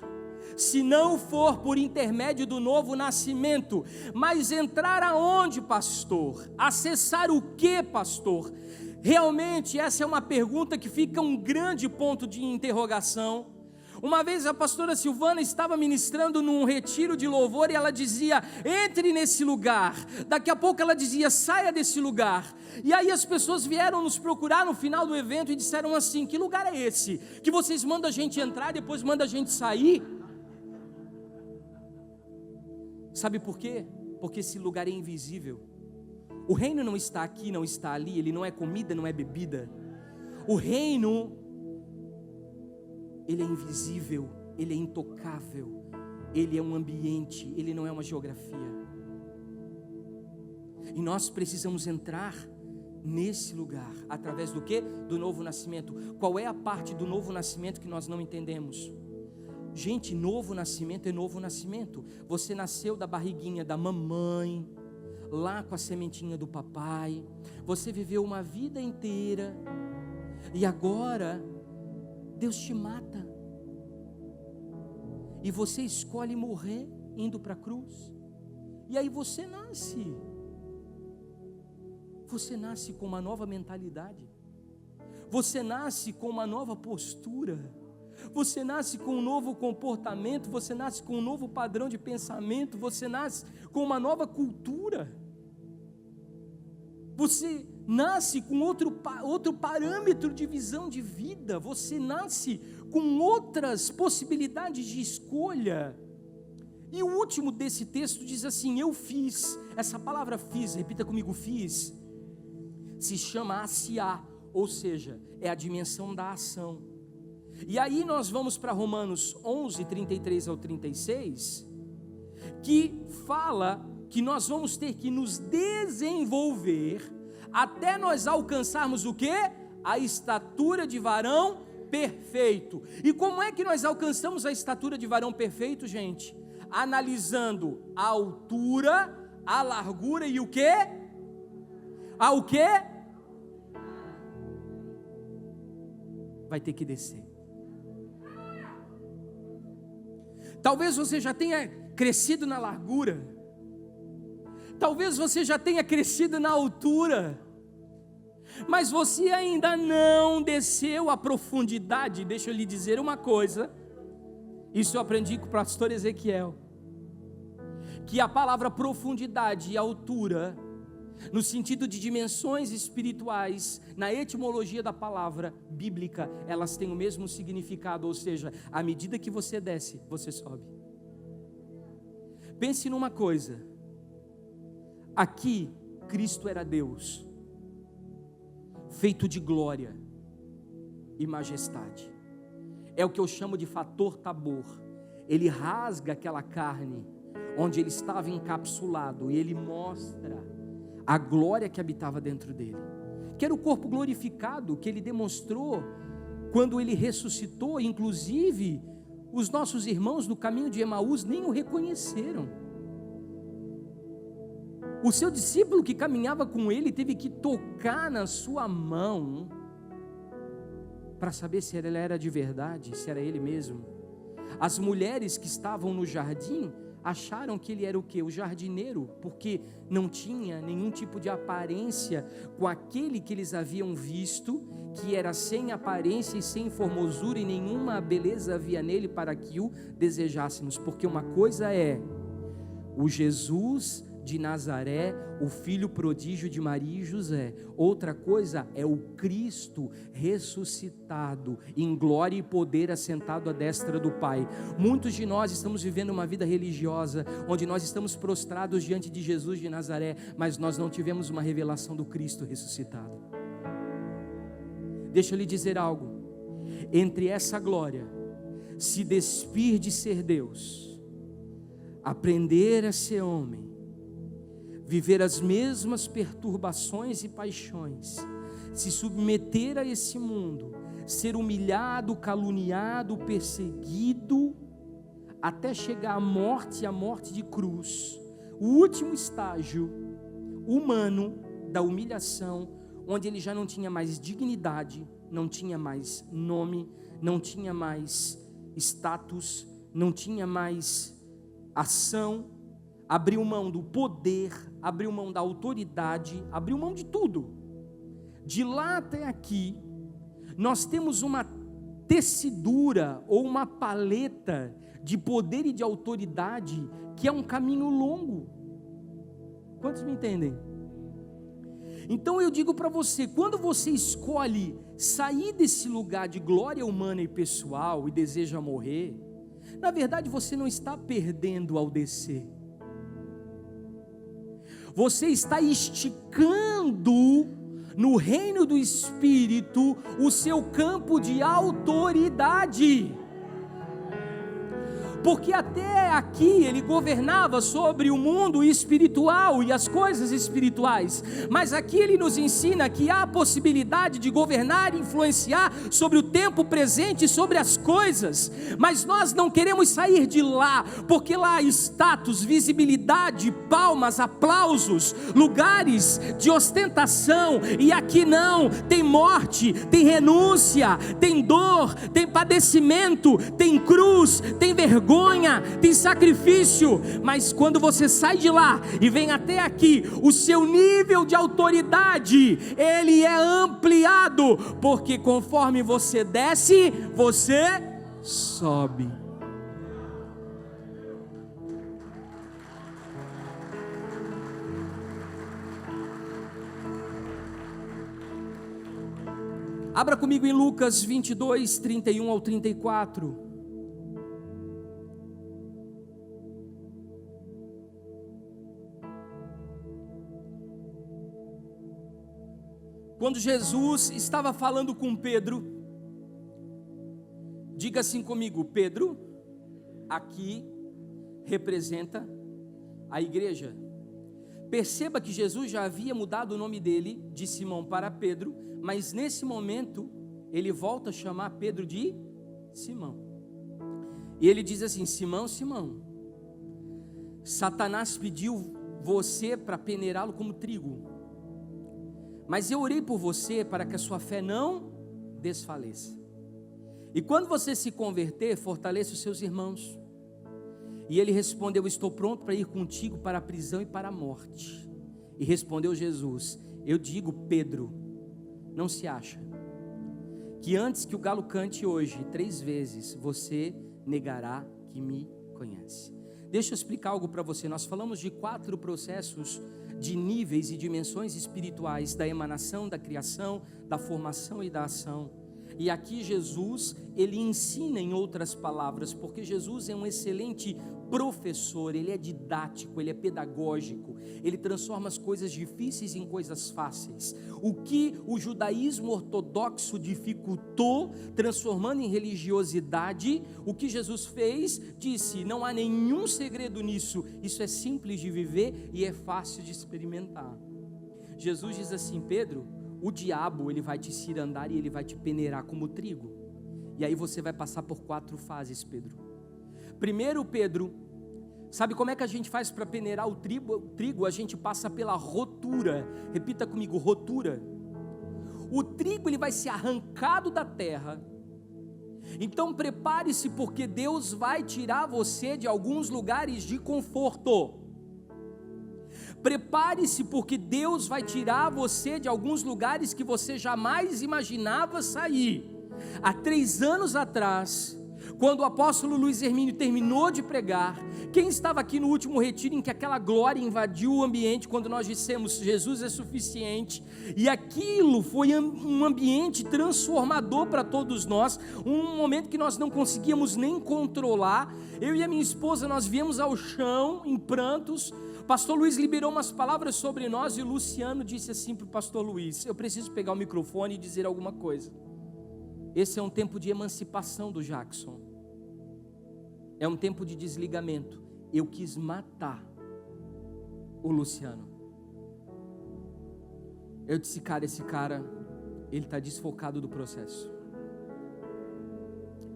se não for por intermédio do novo nascimento. Mas entrar aonde, pastor? Acessar o que, pastor? Realmente essa é uma pergunta que fica um grande ponto de interrogação. Uma vez a pastora Silvana estava ministrando num retiro de louvor e ela dizia: entre nesse lugar. Daqui a pouco ela dizia: saia desse lugar. E aí as pessoas vieram nos procurar no final do evento e disseram assim: que lugar é esse? Que vocês mandam a gente entrar e depois mandam a gente sair? Sabe por quê? Porque esse lugar é invisível. O reino não está aqui, não está ali, ele não é comida, não é bebida. O reino, ele é invisível, ele é intocável, ele é um ambiente, ele não é uma geografia. E nós precisamos entrar nesse lugar, através do quê? Do novo nascimento. Qual é a parte do novo nascimento que nós não entendemos? Gente, novo nascimento é novo nascimento. Você nasceu da barriguinha da mamãe, lá com a sementinha do papai, você viveu uma vida inteira, e agora, Deus te mata, e você escolhe morrer, indo para a cruz, e aí você nasce com uma nova mentalidade, você nasce com uma nova postura, você nasce com um novo comportamento, você nasce com um novo padrão de pensamento, você nasce com uma nova cultura, você nasce com outro parâmetro de visão de vida, você nasce com outras possibilidades de escolha. E o último desse texto diz assim: eu fiz. Essa palavra fiz, repita comigo, fiz, se chama asiá, ou seja, é a dimensão da ação. E aí nós vamos para Romanos 11, 33 ao 36, que fala que nós vamos ter que nos desenvolver até nós alcançarmos o quê? A estatura de varão perfeito. E como é que nós alcançamos a estatura de varão perfeito, gente? Analisando a altura, a largura e o quê? Ao quê? Vai ter que descer. Talvez você já tenha crescido na largura, talvez você já tenha crescido na altura, mas você ainda não desceu à profundidade. Deixa eu lhe dizer uma coisa, isso eu aprendi com o pastor Ezequiel, que a palavra profundidade e altura, no sentido de dimensões espirituais, na etimologia da palavra bíblica, elas têm o mesmo significado, ou seja, à medida que você desce, você sobe. Pense numa coisa, aqui Cristo era Deus, feito de glória e majestade, é o que eu chamo de fator Tabor. Ele rasga aquela carne, onde ele estava encapsulado, e ele mostra a glória que habitava dentro dele, que era o corpo glorificado que ele demonstrou quando ele ressuscitou. Inclusive os nossos irmãos no caminho de Emaús nem o reconheceram. O seu discípulo que caminhava com ele teve que tocar na sua mão para saber se ele era de verdade, se era ele mesmo. As mulheres que estavam no jardim acharam que ele era o quê? O jardineiro, porque não tinha nenhum tipo de aparência com aquele que eles haviam visto, que era sem aparência e sem formosura, e nenhuma beleza havia nele para que o desejássemos, porque uma coisa é o Jesus de Nazaré, o filho prodígio de Maria e José, outra coisa é o Cristo ressuscitado, em glória e poder, assentado à destra do Pai. Muitos de nós estamos vivendo uma vida religiosa, onde nós estamos prostrados diante de Jesus de Nazaré, mas nós não tivemos uma revelação do Cristo ressuscitado. Deixa eu lhe dizer algo, entre essa glória, se despir de ser Deus, aprender a ser homem, viver as mesmas perturbações e paixões, se submeter a esse mundo, ser humilhado, caluniado, perseguido, até chegar à morte e à morte de cruz, o último estágio humano da humilhação, onde ele já não tinha mais dignidade, não tinha mais nome, não tinha mais status, não tinha mais ação, abriu mão do poder, abriu mão da autoridade, abriu mão de tudo. De lá até aqui, nós temos uma tecidura ou uma paleta de poder e de autoridade que é um caminho longo. Quantos me entendem? Então eu digo para você, quando você escolhe sair desse lugar de glória humana e pessoal e deseja morrer, na verdade você não está perdendo ao descer. Você está esticando no reino do Espírito o seu campo de autoridade. Porque até aqui ele governava sobre o mundo espiritual e as coisas espirituais, mas aqui ele nos ensina que há a possibilidade de governar e influenciar sobre o tempo presente e sobre as coisas, mas nós não queremos sair de lá, porque lá há status, visibilidade, palmas, aplausos, lugares de ostentação, e aqui não, tem morte, tem renúncia, tem dor, tem padecimento, tem cruz, tem vergonha, tem sacrifício. Mas quando você sai de lá e vem até aqui, o seu nível de autoridade, ele é ampliado, porque conforme você desce, você sobe. Abra comigo em Lucas 22, 31 ao 34. Quando Jesus estava falando com Pedro, diga assim comigo: Pedro, aqui representa a igreja. Perceba que Jesus já havia mudado o nome dele de Simão para Pedro, mas nesse momento ele volta a chamar Pedro de Simão. E ele diz assim: Simão, Simão, Satanás pediu você para peneirá-lo como trigo, mas eu orei por você para que a sua fé não desfaleça. E quando você se converter, fortaleça os seus irmãos. E ele respondeu: estou pronto para ir contigo para a prisão e para a morte. E respondeu Jesus: eu digo, Pedro, não se acha que antes que o galo cante hoje 3 vezes, você negará que me conhece? Deixa eu explicar algo para você. Nós falamos de 4 processos de níveis e dimensões espirituais, da emanação, da criação, da formação e da ação. E aqui Jesus, ele ensina em outras palavras, porque Jesus é um excelente professor, ele é didático, ele é pedagógico, ele transforma as coisas difíceis em coisas fáceis. O que o judaísmo ortodoxo dificultou, transformando em religiosidade, o que Jesus fez, disse: não há nenhum segredo nisso, isso é simples de viver e é fácil de experimentar. Jesus diz assim: Pedro, o diabo, ele vai te cirandar e ele vai te peneirar como trigo, e aí você vai passar por 4 fases, Pedro. Primeiro, Pedro, sabe como é que a gente faz para peneirar o trigo? A gente passa pela rotura. Repita comigo: rotura. O trigo, ele vai ser arrancado da terra, Então prepare-se, porque Deus vai tirar você de alguns lugares de conforto. Prepare-se, porque Deus vai tirar você de alguns lugares que você jamais imaginava sair. Há 3 anos atrás, quando o apóstolo Luiz Hermínio terminou de pregar, quem estava aqui no último retiro em que aquela glória invadiu o ambiente, quando nós dissemos Jesus é suficiente, e aquilo foi um ambiente transformador para todos nós, um momento que nós não conseguíamos nem controlar. Eu e a minha esposa, nós viemos ao chão em prantos. Pastor Luiz liberou umas palavras sobre nós e o Luciano disse assim para o pastor Luiz: eu preciso pegar o microfone e dizer alguma coisa. Esse é um tempo de emancipação do Jackson, é um tempo de desligamento. Eu quis matar o Luciano. Eu disse, cara, esse cara, ele está desfocado do processo,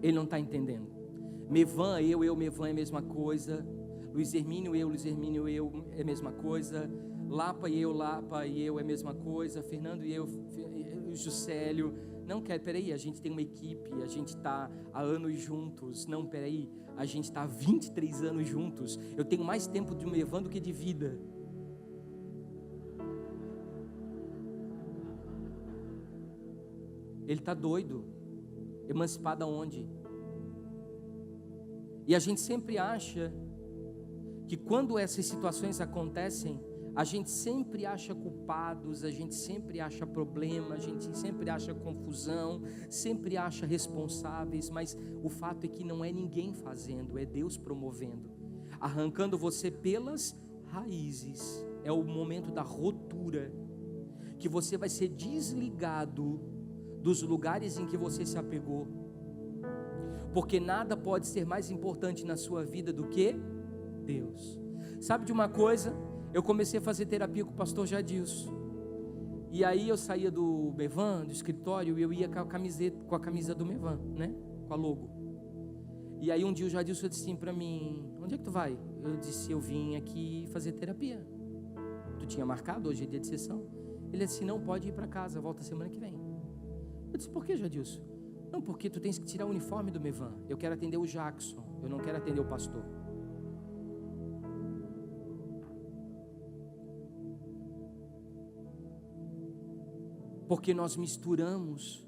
ele não está entendendo. Mevan, Mevan é a mesma coisa. Luiz Hermínio, eu é a mesma coisa. Lapa e eu é a mesma coisa. Fernando e eu, Juscelio. Não, peraí, a gente tem uma equipe, a gente está há anos juntos. Não, peraí, a gente está há 23 anos juntos. Eu tenho mais tempo de Mevan do que de vida. Ele está doido. Emancipado aonde? E a gente sempre acha que quando essas situações acontecem, a gente sempre acha culpados, a gente sempre acha problema, a gente sempre acha confusão, sempre acha responsáveis, mas o fato é que não é ninguém fazendo, é Deus promovendo, arrancando você pelas raízes. É o momento da ruptura, que você vai ser desligado dos lugares em que você se apegou, porque nada pode ser mais importante na sua vida do que Deus. Sabe de uma coisa? Eu comecei a fazer terapia com o pastor Jadilson, e aí eu saía do Mevan, do escritório, e eu ia com a camisa do Mevan, né? Com a logo. E aí um dia o Jadilson disse assim para mim: onde é que tu vai? Eu disse: eu vim aqui fazer terapia. Tu tinha marcado? Hoje é dia de sessão. Ele disse: não, pode ir para casa, volta semana que vem. Eu disse: por que, Jadilson? Não, porque tu tens que tirar o uniforme do Mevan. Eu quero atender o Jackson, eu não quero atender o pastor. Porque nós misturamos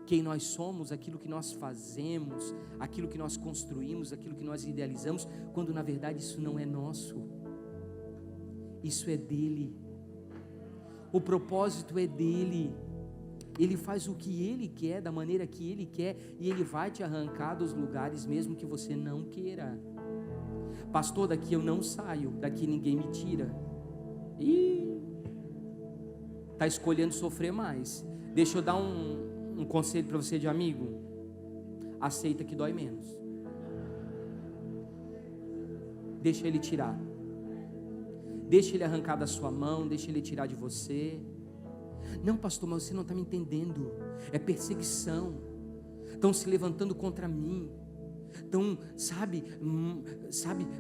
quem nós somos, aquilo que nós fazemos, aquilo que nós construímos, aquilo que nós idealizamos, quando na verdade isso não é nosso, isso é dele. O propósito é dele. Ele faz o que ele quer, da maneira que ele quer, e ele vai te arrancar dos lugares mesmo que você não queira. Pastor, daqui eu não saio, daqui ninguém me tira. Está escolhendo sofrer mais. Deixa eu dar um conselho para você de amigo: aceita que dói menos. Deixa ele tirar, deixa ele arrancar da sua mão, deixa ele tirar de você. Não, pastor, mas você não está me entendendo. É perseguição. Estão se levantando contra mim, estão, sabe,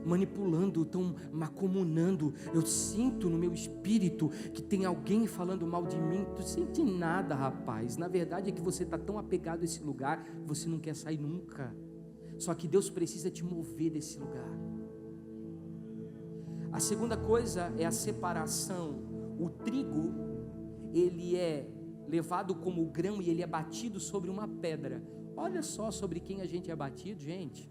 manipulando, estão macumunando. Eu sinto no meu espírito que tem alguém falando mal de mim. Tu sente nada, rapaz. Na verdade é que você está tão apegado a esse lugar que você não quer sair nunca. Só que Deus precisa te mover desse lugar. A segunda coisa é a separação. O trigo, ele é levado como grão e ele é batido sobre uma pedra. Olha só sobre quem a gente é batido, gente.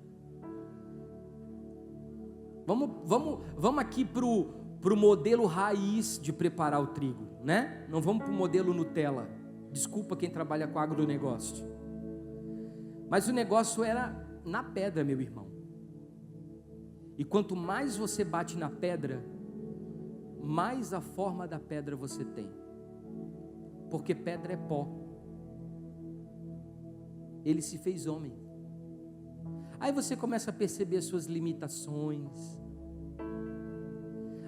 Vamos aqui pro modelo raiz de preparar o trigo, né? Não vamos pro modelo Nutella. Desculpa quem trabalha com agronegócio. Mas o negócio era na pedra, meu irmão. E quanto mais você bate na pedra, mais a forma da pedra você tem. Porque pedra é pó. Ele se fez homem. Aí você começa a perceber as suas limitações,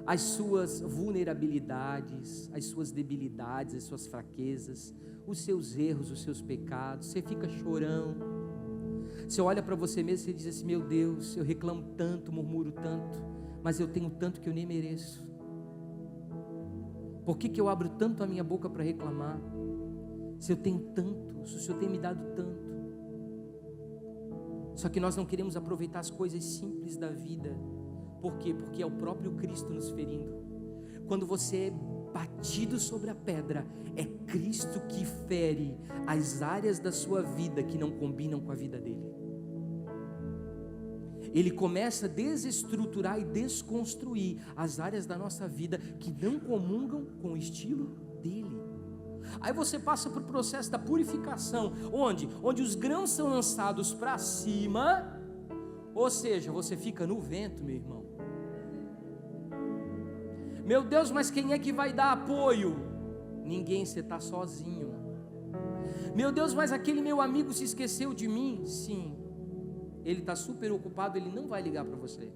as suas vulnerabilidades, as suas debilidades, as suas fraquezas, os seus erros, os seus pecados. Você fica chorão. Você olha para você mesmo e diz assim: meu Deus, eu reclamo tanto, murmuro tanto, mas eu tenho tanto que eu nem mereço. Por que eu abro tanto a minha boca para reclamar? Se eu tenho tanto, se o Senhor tem me dado tanto. Só que nós não queremos aproveitar as coisas simples da vida. Por quê? Porque é o próprio Cristo nos ferindo. Quando você é batido sobre a pedra, é Cristo que fere as áreas da sua vida que não combinam com a vida dele. Ele começa a desestruturar e desconstruir as áreas da nossa vida que não comungam com o estilo dele. Aí você passa por processo da purificação, onde os grãos são lançados para cima, ou seja, você fica no vento, meu irmão. Meu Deus, mas quem é que vai dar apoio? Ninguém, você está sozinho. Meu Deus, mas aquele meu amigo se esqueceu de mim? Sim, ele está super ocupado, ele não vai ligar para você.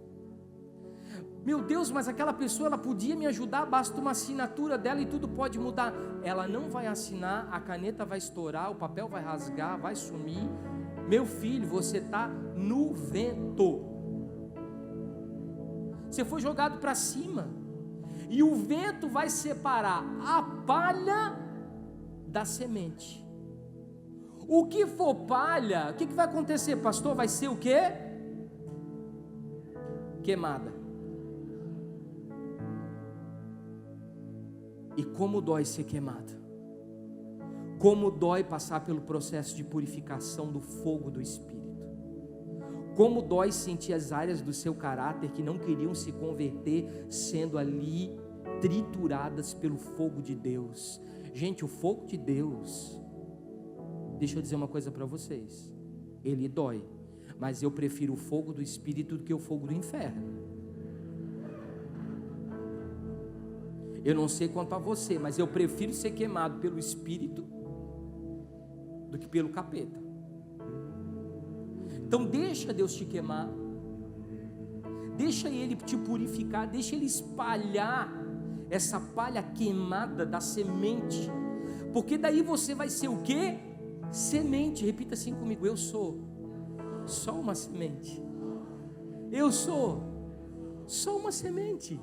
Meu Deus, mas aquela pessoa, ela podia me ajudar, basta uma assinatura dela e tudo pode mudar. Ela não vai assinar, a caneta vai estourar, o papel vai rasgar, vai sumir. Meu filho, você está no vento. Você foi jogado para cima, e o vento vai separar a palha da semente. O que for palha, o que vai acontecer, pastor? Vai ser o quê? Queimada. E como dói ser queimado, como dói passar pelo processo de purificação do fogo do Espírito, como dói sentir as áreas do seu caráter que não queriam se converter, sendo ali trituradas pelo fogo de Deus. Gente, o fogo de Deus, deixa eu dizer uma coisa para vocês, ele dói, mas eu prefiro o fogo do Espírito do que o fogo do inferno. Eu não sei quanto a você, mas eu prefiro ser queimado pelo Espírito do que pelo capeta. Então deixa Deus te queimar, deixa Ele te purificar, deixa Ele espalhar essa palha queimada da semente, porque daí você vai ser o quê? Semente. Repita assim comigo: eu sou só uma semente. Eu sou só uma semente.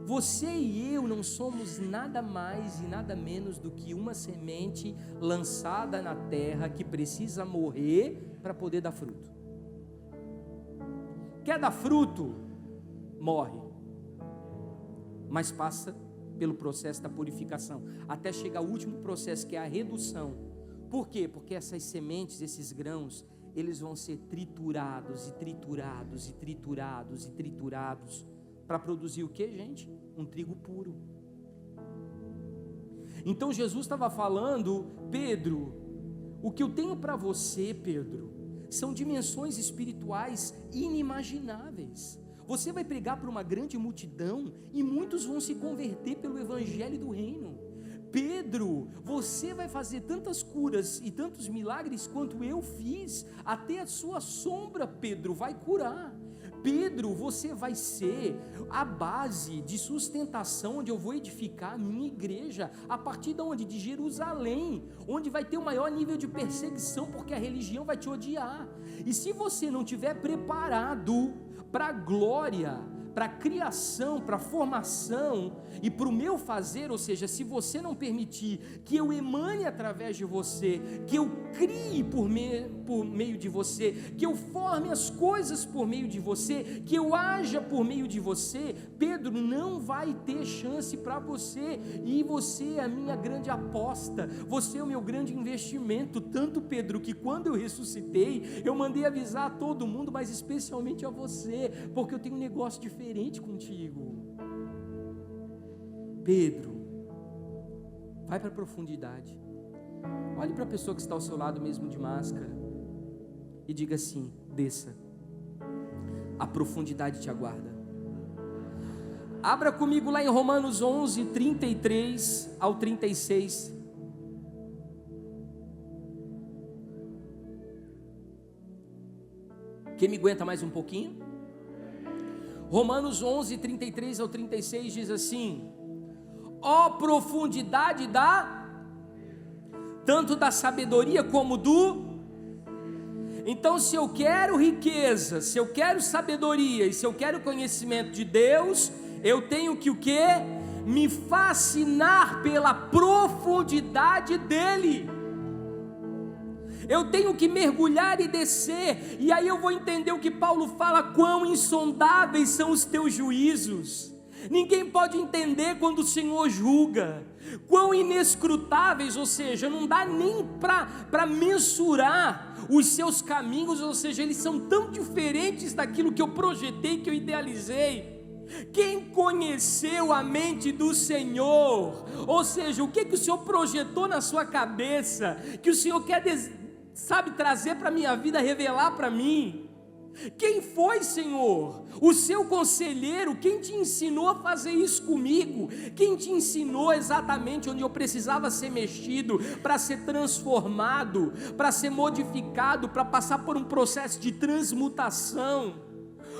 Você e eu não somos nada mais e nada menos do que uma semente lançada na terra que precisa morrer para poder dar fruto. Quer dar fruto? Morre. Mas passa pelo processo da purificação, até chegar ao último processo, que é a redução. Por quê? Porque essas sementes, esses grãos, eles vão ser triturados e triturados e triturados e triturados, para produzir o que, gente? Um trigo puro. Então Jesus estava falando: Pedro, o que eu tenho para você, Pedro, são dimensões espirituais inimagináveis. Você vai pregar para uma grande multidão e muitos vão se converter pelo evangelho do reino. Pedro, você vai fazer tantas curas e tantos milagres quanto eu fiz, até a sua sombra, Pedro, vai curar. Pedro, você vai ser a base de sustentação onde eu vou edificar a minha igreja, a partir de onde? De Jerusalém, onde vai ter o maior nível de perseguição, porque a religião vai te odiar. E se você não estiver preparado para a glória, para a criação, para a formação e para o meu fazer, ou seja, se você não permitir que eu emane através de você, que eu crie por meio de você, que eu forme as coisas por meio de você, que eu haja por meio de você, Pedro, não vai ter chance para você. E você é a minha grande aposta, você é o meu grande investimento. Tanto, Pedro, que quando eu ressuscitei, eu mandei avisar a todo mundo, mas especialmente a você, porque eu tenho um negócio diferente contigo. Pedro, vai para a profundidade. Olhe para a pessoa que está ao seu lado, mesmo de máscara, e diga assim: desça, a profundidade te aguarda. Abra comigo lá em Romanos 11, 33 ao 36. Quem me aguenta mais um pouquinho? Romanos 11, 33 ao 36 diz assim: ó profundidade tanto da sabedoria como Então, se eu quero riqueza, se eu quero sabedoria e se eu quero conhecimento de Deus, eu tenho que o quê? Me fascinar pela profundidade dele. Eu tenho que mergulhar e descer, e aí eu vou entender o que Paulo fala: quão insondáveis são os teus juízos. Ninguém pode entender quando o Senhor julga. Quão inescrutáveis, ou seja, não dá nem para mensurar os seus caminhos, ou seja, eles são tão diferentes daquilo que eu projetei, que eu idealizei. Quem conheceu a mente do Senhor? Ou seja, o que o Senhor projetou na sua cabeça, que o Senhor quer, trazer para a minha vida, revelar para mim? Quem foi, Senhor? O seu conselheiro? Quem te ensinou a fazer isso comigo? Quem te ensinou exatamente onde eu precisava ser mexido, para ser transformado, para ser modificado, para passar por um processo de transmutação?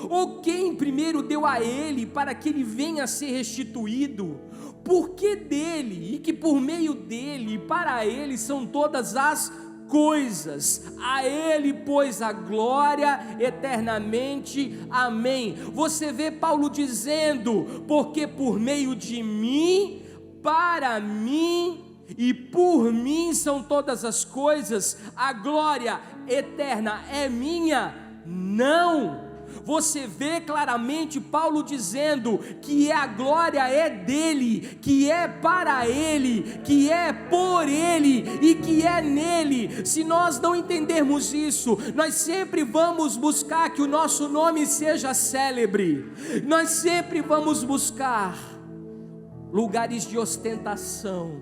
Ou quem primeiro deu a ele para que ele venha a ser restituído? Porque dele, e que por meio dele e para ele são todas as coisas, a ele pois a glória eternamente, amém. Você vê Paulo dizendo: porque por meio de mim, para mim e por mim são todas as coisas, a glória eterna é minha? Não. Você vê claramente Paulo dizendo que a glória é dele, que é para ele, que é por ele e que é nele. Se nós não entendermos isso, nós sempre vamos buscar que o nosso nome seja célebre, nós sempre vamos buscar lugares de ostentação,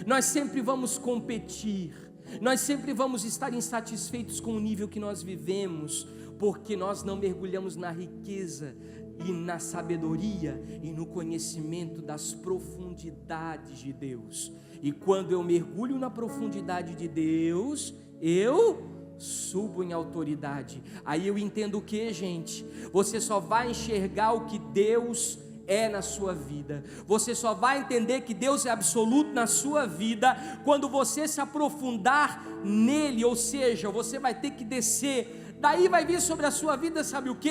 nós sempre vamos competir, nós sempre vamos estar insatisfeitos com o nível que nós vivemos, porque nós não mergulhamos na riqueza e na sabedoria e no conhecimento das profundidades de Deus. E quando eu mergulho na profundidade de Deus, eu subo em autoridade. Aí eu entendo o que, gente? Você só vai enxergar o que Deus é na sua vida. Você só vai entender que Deus é absoluto na sua vida quando você se aprofundar nele, ou seja, você vai ter que descer. Daí vai vir sobre a sua vida, sabe o que?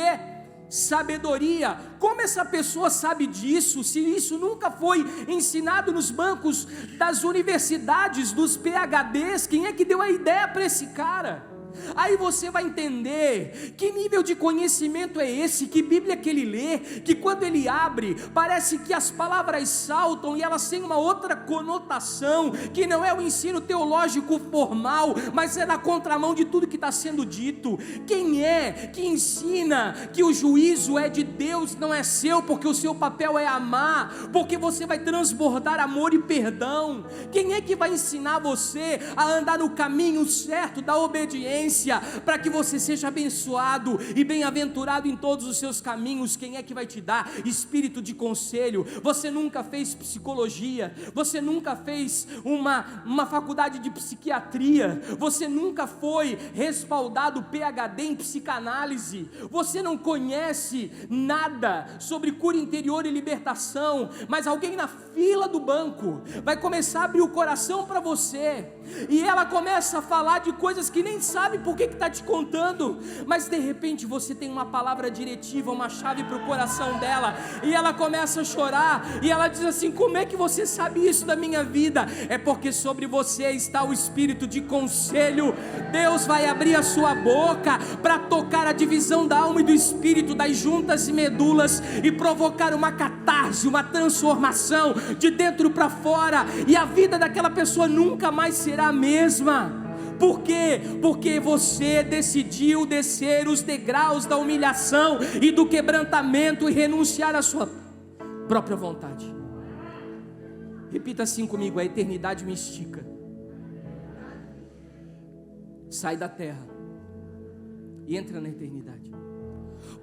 Sabedoria. Como essa pessoa sabe disso, se isso nunca foi ensinado nos bancos das universidades, dos PhDs? Quem é que deu a ideia para esse cara? Aí você vai entender que nível de conhecimento é esse, que Bíblia que ele lê, que quando ele abre, parece que as palavras saltam e elas têm uma outra conotação, que não é o ensino teológico formal, mas é na contramão de tudo que está sendo dito. Quem é que ensina que o juízo é de Deus, não é seu, porque o seu papel é amar, porque você vai transbordar amor e perdão? Quem é que vai ensinar você a andar no caminho certo da obediência, para que você seja abençoado e bem-aventurado em todos os seus caminhos? Quem é que vai te dar espírito de conselho? Você nunca fez psicologia, você nunca fez uma faculdade de psiquiatria, você nunca foi respaldado PhD em psicanálise, você não conhece nada sobre cura interior e libertação, mas alguém na fila do banco vai começar a abrir o coração para você, e ela começa a falar de coisas que nem sabe por que está te contando, mas de repente você tem uma palavra diretiva, uma chave para o coração dela, e ela começa a chorar, e ela diz assim: como é que você sabe isso da minha vida? É porque sobre você está o espírito de conselho. Deus vai abrir a sua boca para tocar a divisão da alma e do espírito, das juntas e medulas, e provocar uma catarse, uma transformação de dentro para fora, e a vida daquela pessoa nunca mais será a mesma. Por quê? Porque você decidiu descer os degraus da humilhação e do quebrantamento e renunciar à sua própria vontade. Repita assim comigo: a eternidade me estica. Sai da terra e entra na eternidade.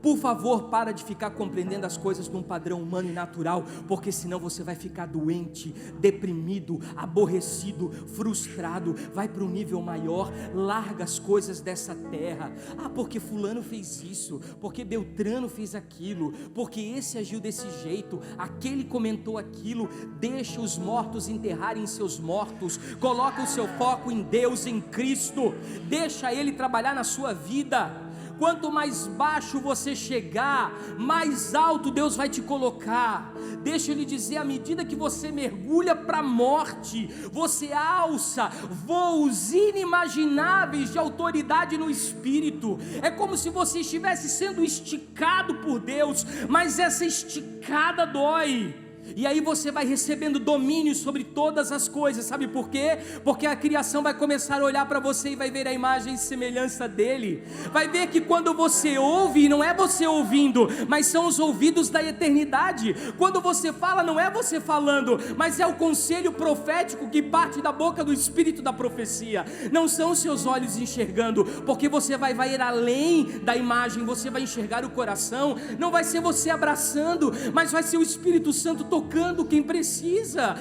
Por favor, para de ficar compreendendo as coisas num padrão humano e natural, porque senão você vai ficar doente, deprimido, aborrecido, frustrado. Vai para um nível maior, larga as coisas dessa terra. Porque fulano fez isso, porque Beltrano fez aquilo, porque esse agiu desse jeito, aquele comentou aquilo. Deixa os mortos enterrarem seus mortos, coloca o seu foco em Deus, em Cristo, deixa Ele trabalhar na sua vida. Quanto mais baixo você chegar, mais alto Deus vai te colocar. Deixa eu lhe dizer, à medida que você mergulha para a morte, você alça voos inimagináveis de autoridade no Espírito. É como se você estivesse sendo esticado por Deus, mas essa esticada dói. E aí você vai recebendo domínio sobre todas as coisas. Sabe por quê? Porque a criação vai começar a olhar para você e vai ver a imagem e semelhança dele. Vai ver que quando você ouve, não é você ouvindo, mas são os ouvidos da eternidade. Quando você fala, não é você falando, mas é o conselho profético que parte da boca do Espírito da profecia. Não são os seus olhos enxergando, porque você vai ir além da imagem. Você vai enxergar o coração. Não vai ser você abraçando, mas vai ser o Espírito Santo tocando quem precisa.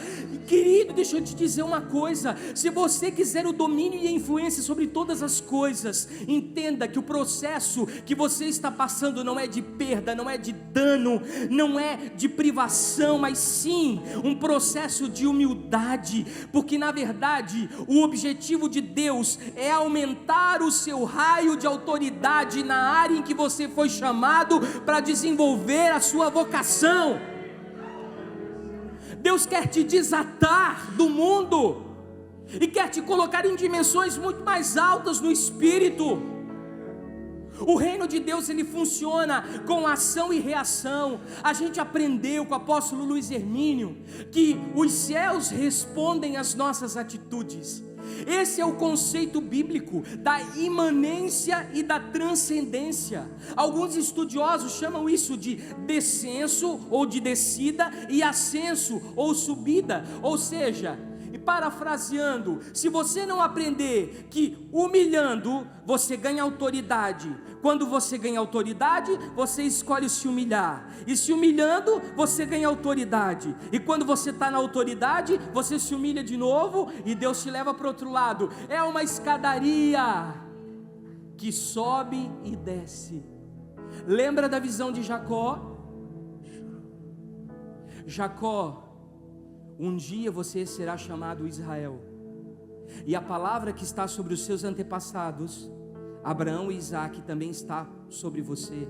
Querido, deixa eu te dizer uma coisa: se você quiser o domínio e a influência sobre todas as coisas, entenda que o processo que você está passando não é de perda, não é de dano, não é de privação, mas sim um processo de humildade, porque na verdade o objetivo de Deus é aumentar o seu raio de autoridade na área em que você foi chamado para desenvolver a sua vocação. Deus quer te desatar do mundo e quer te colocar em dimensões muito mais altas no Espírito. O reino de Deus, ele funciona com ação e reação. A gente aprendeu com o apóstolo Luiz Hermínio que os céus respondem às nossas atitudes. Esse é o conceito bíblico da imanência e da transcendência. Alguns estudiosos chamam isso de descenso ou de descida, e ascenso ou subida. Ou seja, e parafraseando, se você não aprender que humilhando você ganha autoridade, quando você ganha autoridade, você escolhe se humilhar, e se humilhando, você ganha autoridade, e quando você está na autoridade, você se humilha de novo, e Deus te leva para o outro lado. É uma escadaria que sobe e desce. Lembra da visão de Jacó? Jacó, um dia você será chamado Israel, e a palavra que está sobre os seus antepassados, Abraão e Isaque, também está sobre você,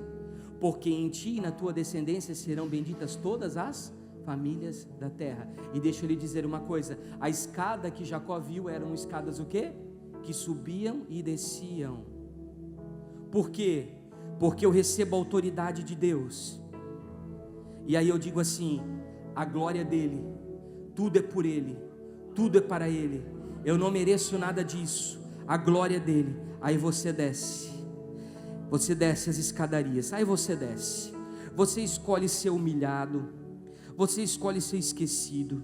porque em ti e na tua descendência serão benditas todas as famílias da terra. E deixa eu lhe dizer uma coisa: a escada que Jacó viu eram escadas o quê? Que subiam e desciam. Por quê? Porque eu recebo a autoridade de Deus, e aí eu digo assim: a glória dele, tudo é por ele, tudo é para ele, eu não mereço nada disso, a glória dele. Aí você desce as escadarias, aí você desce, você escolhe ser humilhado, você escolhe ser esquecido,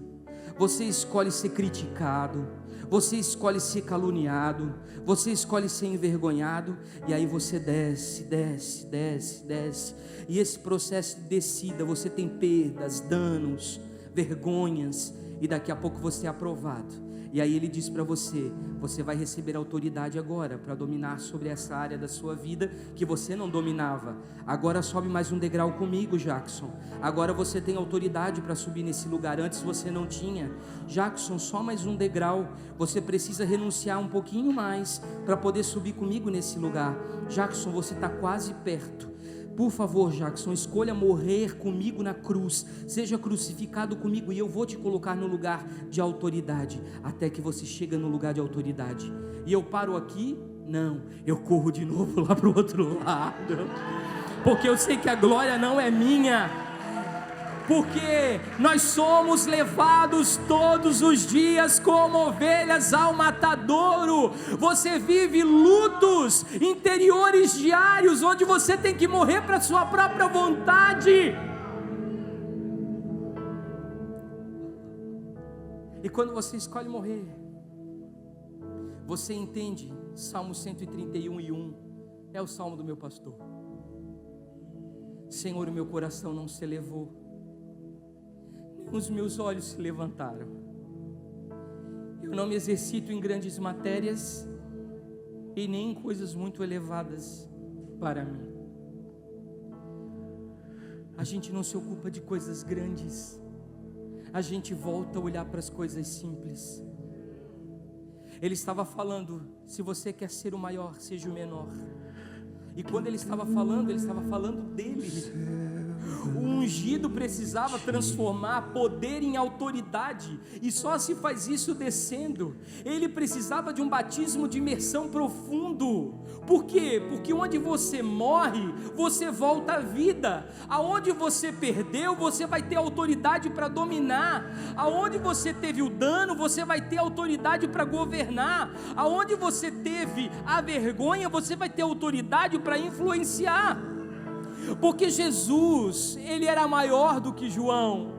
você escolhe ser criticado, você escolhe ser caluniado, você escolhe ser envergonhado, e aí você desce, e esse processo de descida, você tem perdas, danos, vergonhas, e daqui a pouco você é aprovado. E aí ele diz para você: você vai receber autoridade agora para dominar sobre essa área da sua vida que você não dominava. Agora sobe mais um degrau comigo, Jackson. Agora você tem autoridade para subir nesse lugar, antes você não tinha. Jackson, só mais um degrau. Você precisa renunciar um pouquinho mais para poder subir comigo nesse lugar. Jackson, você está quase perto. Por favor, Jackson, escolha morrer comigo na cruz, seja crucificado comigo, e eu vou te colocar no lugar de autoridade, até que você chega no lugar de autoridade. E eu paro aqui? Não, eu corro de novo lá para o outro lado, porque eu sei que a glória não é minha, porque nós somos levados todos os dias como ovelhas ao matadouro. Você vive lutos interiores diários, onde você tem que morrer para a sua própria vontade. E quando você escolhe morrer, você entende Salmo 131:1, é o salmo do meu pastor. Senhor, o meu coração não se elevou, os meus olhos se levantaram. Eu não me exercito em grandes matérias e nem em coisas muito elevadas para mim. A gente não se ocupa de coisas grandes, a gente volta a olhar para as coisas simples. Ele estava falando: se você quer ser o maior, seja o menor. E quando ele estava falando dele. O ungido precisava transformar poder em autoridade, e só se faz isso descendo. Ele precisava de um batismo de imersão profundo. Por quê? Porque onde você morre, você volta à vida. Aonde você perdeu, você vai ter autoridade para dominar. Aonde você teve o dano, você vai ter autoridade para governar. Aonde você teve a vergonha, você vai ter autoridade para influenciar. Porque Jesus, ele era maior do que João,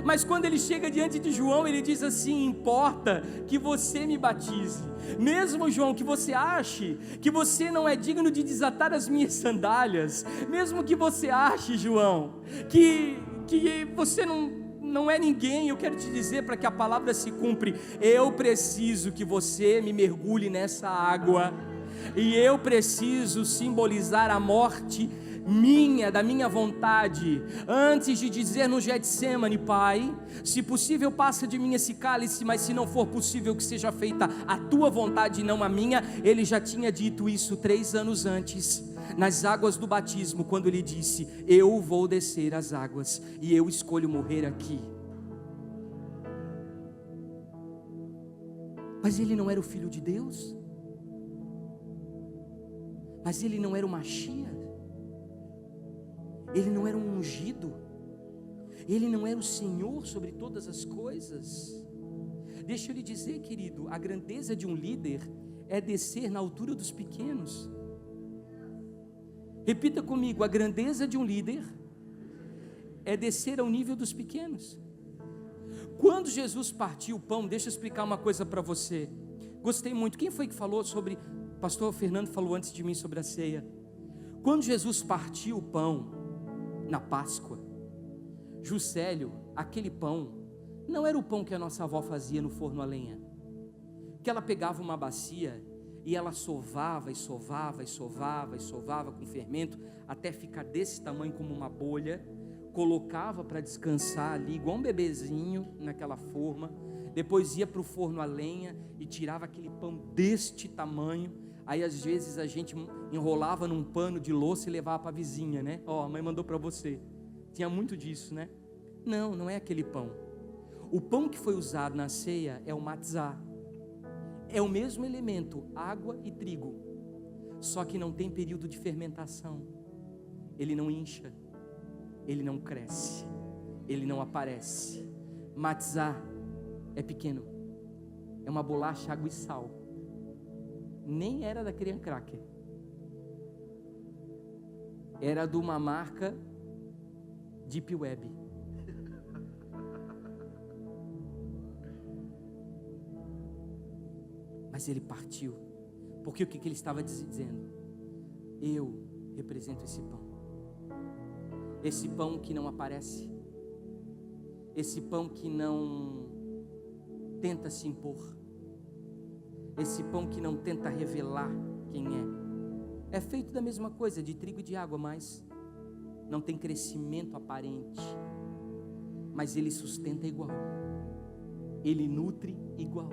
mas quando ele chega diante de João, ele diz assim: importa que você me batize, mesmo João, que você ache que você não é digno de desatar as minhas sandálias, mesmo que você ache, João, que você não é ninguém, eu quero te dizer, para que a palavra se cumpra, eu preciso que você me mergulhe nessa água, e eu preciso simbolizar a morte da minha vontade, antes de dizer no Getsemane: Pai, se possível passa de mim esse cálice, mas se não for possível, que seja feita a tua vontade e não a minha. Ele já tinha dito isso 3 anos antes, nas águas do batismo, quando ele disse: eu vou descer as águas, e eu escolho morrer aqui. Mas ele não era o Filho de Deus? Mas ele não era o Mashiach? Ele não era um ungido? Ele não era o Senhor sobre todas as coisas? Deixa eu lhe dizer, querido, a grandeza de um líder é descer na altura dos pequenos. Repita comigo: a grandeza de um líder é descer ao nível dos pequenos. Quando Jesus partiu o pão, deixa eu explicar uma coisa para você. Gostei muito. Quem foi que falou sobre? Pastor Fernando falou antes de mim sobre a ceia. Quando Jesus partiu o pão na Páscoa, Juscelio, aquele pão não era o pão que a nossa avó fazia no forno a lenha, que ela pegava uma bacia e ela sovava e sovava e sovava e sovava com fermento até ficar desse tamanho, como uma bolha, colocava para descansar ali igual um bebezinho naquela forma, depois ia para o forno a lenha e tirava aquele pão deste tamanho. Aí às vezes a gente enrolava num pano de louça e levava para a vizinha, né? Ó, a mãe mandou para você. Tinha muito disso, né? Não, não é aquele pão. O pão que foi usado na ceia é o matzá. É o mesmo elemento, água e trigo, só que não tem período de fermentação. Ele não incha, ele não cresce, ele não aparece. Matzá é pequeno, é uma bolacha, água e sal. Nem era da Crian Cracker, era de uma marca Deep Web. Mas ele partiu, porque o que ele estava dizendo? Eu represento esse pão que não aparece, esse pão que não tenta se impor, esse pão que não tenta revelar quem é feito da mesma coisa, de trigo e de água, mas não tem crescimento aparente, mas ele sustenta igual, ele nutre igual.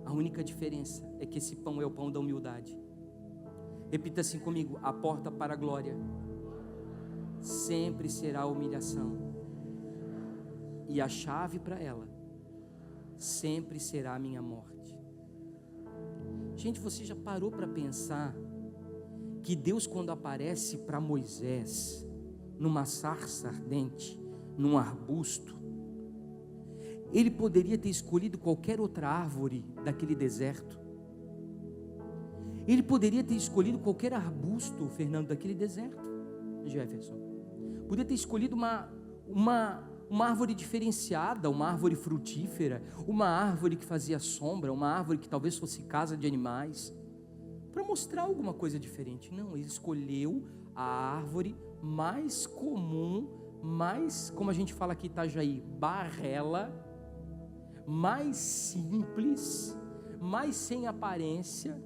A única diferença é que esse pão é o pão da humildade. Repita assim comigo: a porta para a glória sempre será a humilhação, e a chave para ela sempre será a minha morte. Gente, você já parou para pensar que Deus, quando aparece para Moisés numa sarça ardente, num arbusto, ele poderia ter escolhido qualquer outra árvore daquele deserto. Ele poderia ter escolhido qualquer arbusto, Fernando, daquele deserto, Jefferson. Poderia ter escolhido uma árvore diferenciada, uma árvore frutífera, uma árvore que fazia sombra, uma árvore que talvez fosse casa de animais, para mostrar alguma coisa diferente. Não, ele escolheu a árvore mais comum, mais, como a gente fala aqui em Itajaí, barrela, mais simples, mais sem aparência,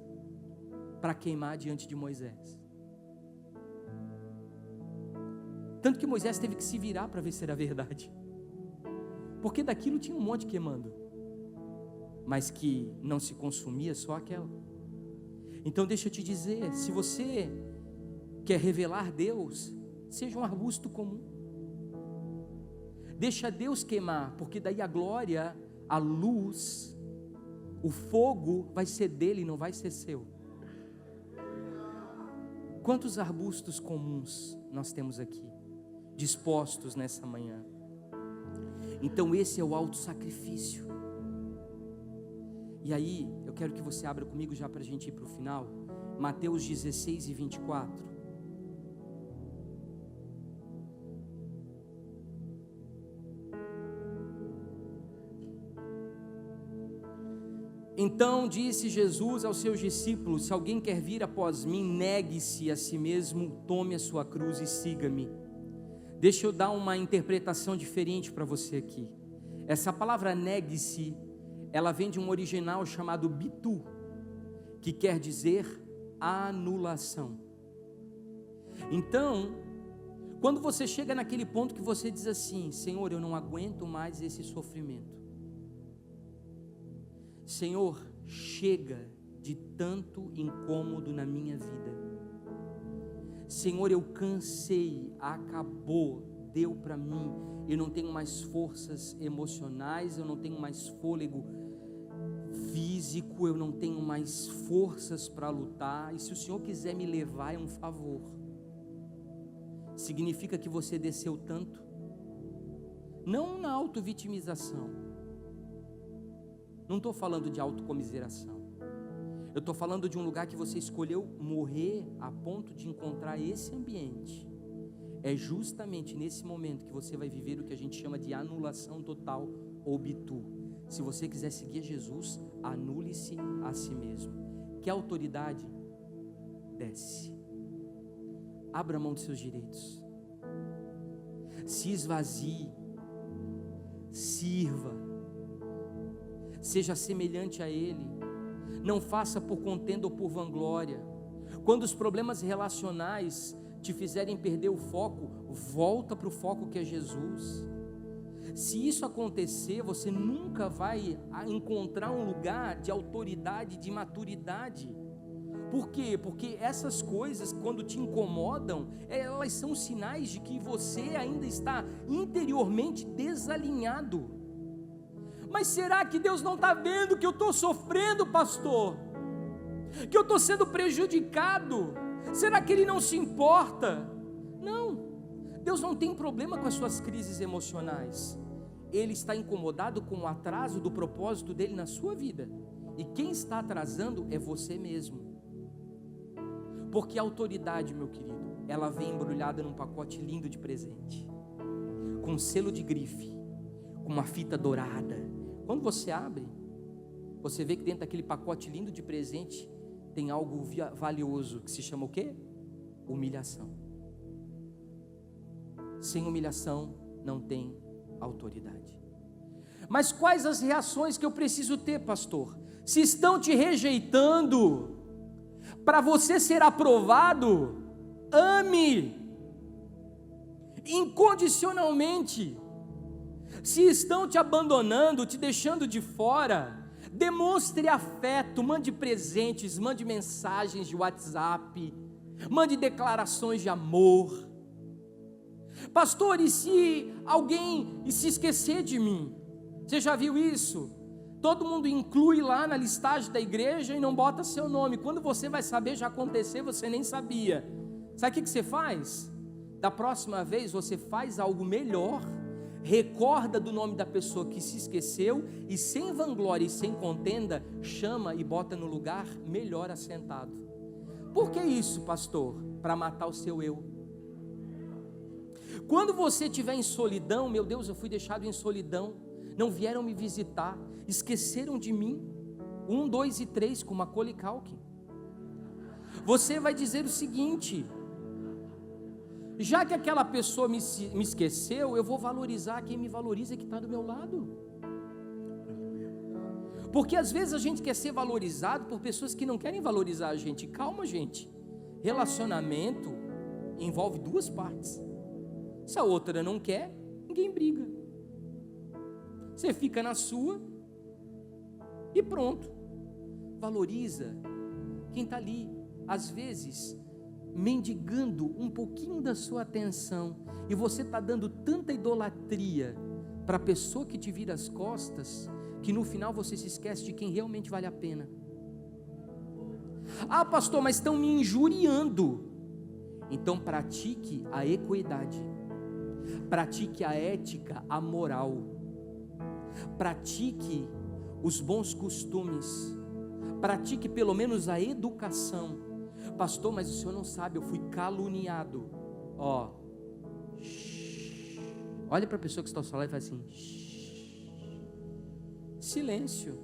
para queimar diante de Moisés. Tanto que Moisés teve que se virar para ver se era verdade, porque daquilo tinha um monte queimando, mas que não se consumia só aquela. Então deixa eu te dizer, se você quer revelar Deus, seja um arbusto comum. Deixa Deus queimar, porque daí a glória, a luz, o fogo vai ser dele, não vai ser seu. Quantos arbustos comuns nós temos aqui, dispostos nessa manhã? Então esse é o autossacrifício. E aí, eu quero que você abra comigo já para a gente ir para o final, Mateus 16 e 24. Então disse Jesus aos seus discípulos: se alguém quer vir após mim, negue-se a si mesmo, tome a sua cruz e siga-me. Deixa eu dar uma interpretação diferente para você aqui. Essa palavra negue-se, ela vem de um original chamado bitu, que quer dizer anulação. Então, quando você chega naquele ponto que você diz assim: Senhor, eu não aguento mais esse sofrimento. Senhor, chega de tanto incômodo na minha vida. Senhor, eu cansei, acabou, deu para mim. Eu não tenho mais forças emocionais, eu não tenho mais fôlego físico, eu não tenho mais forças para lutar. E se o Senhor quiser me levar, é um favor. Significa que você desceu tanto, não na auto-vitimização. Não estou falando de autocomiseração. Eu estou falando de um lugar que você escolheu morrer a ponto de encontrar esse ambiente. É justamente nesse momento que você vai viver o que a gente chama de anulação total ou bitu. Se você quiser seguir Jesus, anule-se a si mesmo. Que autoridade? Desce. Abra mão dos seus direitos. Se esvazie. Sirva. Seja semelhante a Ele. Não faça por contenda ou por vanglória. Quando os problemas relacionais te fizerem perder o foco, volta para o foco que é Jesus. Se isso acontecer, você nunca vai encontrar um lugar de autoridade, de maturidade. Por quê? Porque essas coisas, quando te incomodam, elas são sinais de que você ainda está interiormente desalinhado. Mas será que Deus não está vendo que eu estou sofrendo, pastor? Que eu estou sendo prejudicado? Será que Ele não se importa? Não, Deus não tem problema com as suas crises emocionais. Ele está incomodado com o atraso do propósito dele na sua vida. E quem está atrasando é você mesmo. Porque a autoridade, meu querido, ela vem embrulhada num pacote lindo de presente, com selo de grife, com uma fita dourada. Quando você abre, você vê que dentro daquele pacote lindo de presente tem algo valioso, que se chama o quê? Humilhação. Sem humilhação não tem autoridade. Mas quais as reações que eu preciso ter, pastor? Se estão te rejeitando, para você ser aprovado, ame incondicionalmente. Se estão te abandonando, te deixando de fora, demonstre afeto, mande presentes, mande mensagens de WhatsApp, mande declarações de amor. Pastor, e se alguém se esquecer de mim? Você já viu isso? Todo mundo inclui lá na listagem da igreja e não bota seu nome. Quando você vai saber, já aconteceu, você nem sabia. Sabe o que você faz? Da próxima vez você faz algo melhor. Recorda do nome da pessoa que se esqueceu e sem vanglória e sem contenda, chama e bota no lugar melhor assentado. Por que isso, pastor? Para matar o seu eu. Quando você estiver em solidão, meu Deus, eu fui deixado em solidão, não vieram me visitar, esqueceram de mim, 1, 2 e 3 com Macaulay Culkin. Você vai dizer o seguinte: já que aquela pessoa me esqueceu, eu vou valorizar quem me valoriza, que está do meu lado. Porque às vezes a gente quer ser valorizado por pessoas que não querem valorizar a gente. Calma, gente. Relacionamento envolve duas partes. Se a outra não quer, ninguém briga. Você fica na sua e pronto. Valoriza quem está ali, às vezes, mendigando um pouquinho da sua atenção, e você está dando tanta idolatria para a pessoa que te vira as costas, que no final você se esquece de quem realmente vale a pena. Ah, pastor, mas estão me injuriando. Então pratique a equidade, pratique a ética, a moral, pratique os bons costumes, pratique pelo menos a educação. Pastor, mas o senhor não sabe, eu fui caluniado. Ó, olha para a pessoa que está ao seu lado e fala assim: silêncio.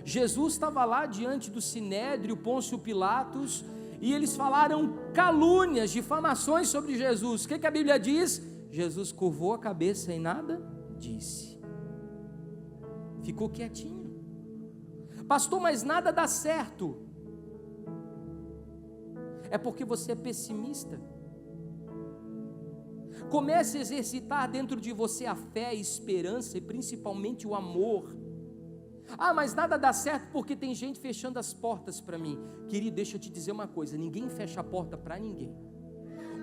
Jesus estava lá diante do Sinédrio, Pôncio Pilatos, e eles falaram calúnias, difamações sobre Jesus. O que a Bíblia diz? Jesus curvou a cabeça e nada disse, ficou quietinho. Pastor, mas nada dá certo. É porque você é pessimista. Comece a exercitar dentro de você a fé, a esperança e principalmente o amor. Ah, mas nada dá certo porque tem gente fechando as portas para mim. Querido, deixa eu te dizer uma coisa: ninguém fecha a porta para ninguém.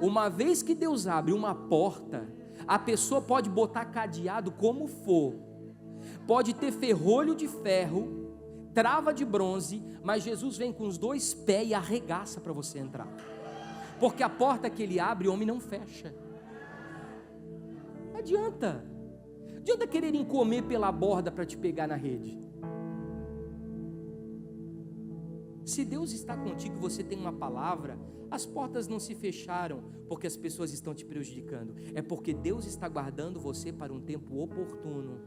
Uma vez que Deus abre uma porta, a pessoa pode botar cadeado como for, pode ter ferrolho de ferro, trava de bronze, mas Jesus vem com os dois pés e arregaça para você entrar, porque a porta que Ele abre, o homem não fecha. Não adianta quererem comer pela borda para te pegar na rede. Se Deus está contigo e você tem uma palavra, as portas não se fecharam porque as pessoas estão te prejudicando, é porque Deus está guardando você para um tempo oportuno.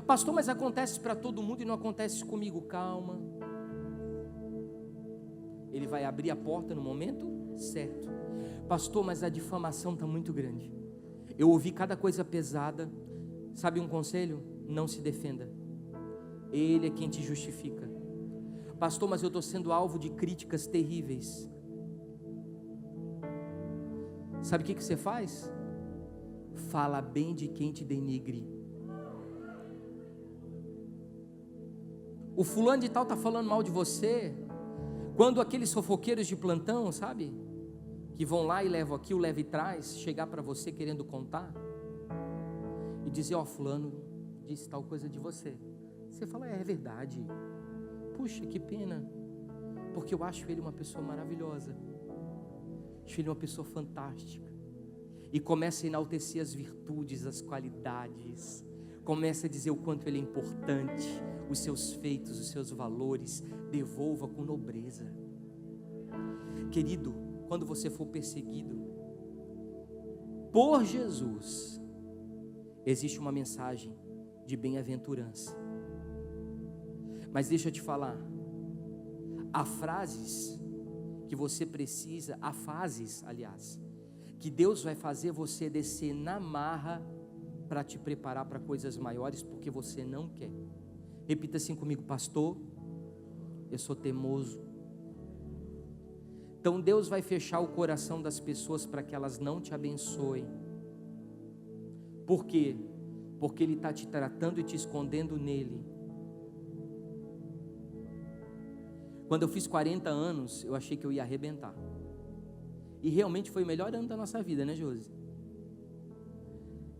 Pastor, mas acontece para todo mundo e não acontece comigo. Calma, Ele vai abrir a porta no momento certo. Pastor, mas a difamação está muito grande, eu ouvi cada coisa pesada. Sabe um conselho? Não se defenda, Ele é quem te justifica. Pastor, mas eu estou sendo alvo de críticas terríveis. Sabe o que você faz? Fala bem de quem te denigre. O fulano de tal está falando mal de você. Quando aqueles fofoqueiros de plantão, sabe, que vão lá e levam aqui, o leva e traz, chegar para você querendo contar e dizer: ó, fulano disse tal coisa de você. Você fala: é verdade. Puxa, que pena, porque eu acho ele uma pessoa maravilhosa, acho ele uma pessoa fantástica. E começa a enaltecer as virtudes, as qualidades, começa a dizer o quanto ele é importante, os seus feitos, os seus valores. Devolva com nobreza. Querido, quando você for perseguido por Jesus, existe uma mensagem de bem-aventurança. Mas deixa eu te falar, há frases que você precisa, há fases, aliás, que Deus vai fazer você descer na marra para te preparar para coisas maiores, porque você não quer. Repita assim comigo: pastor, eu sou teimoso. Então Deus vai fechar o coração das pessoas para que elas não te abençoem. Por quê? Porque Ele está te tratando e te escondendo nele. Quando eu fiz 40 anos, eu achei que eu ia arrebentar. E realmente foi o melhor ano da nossa vida, né, Josi?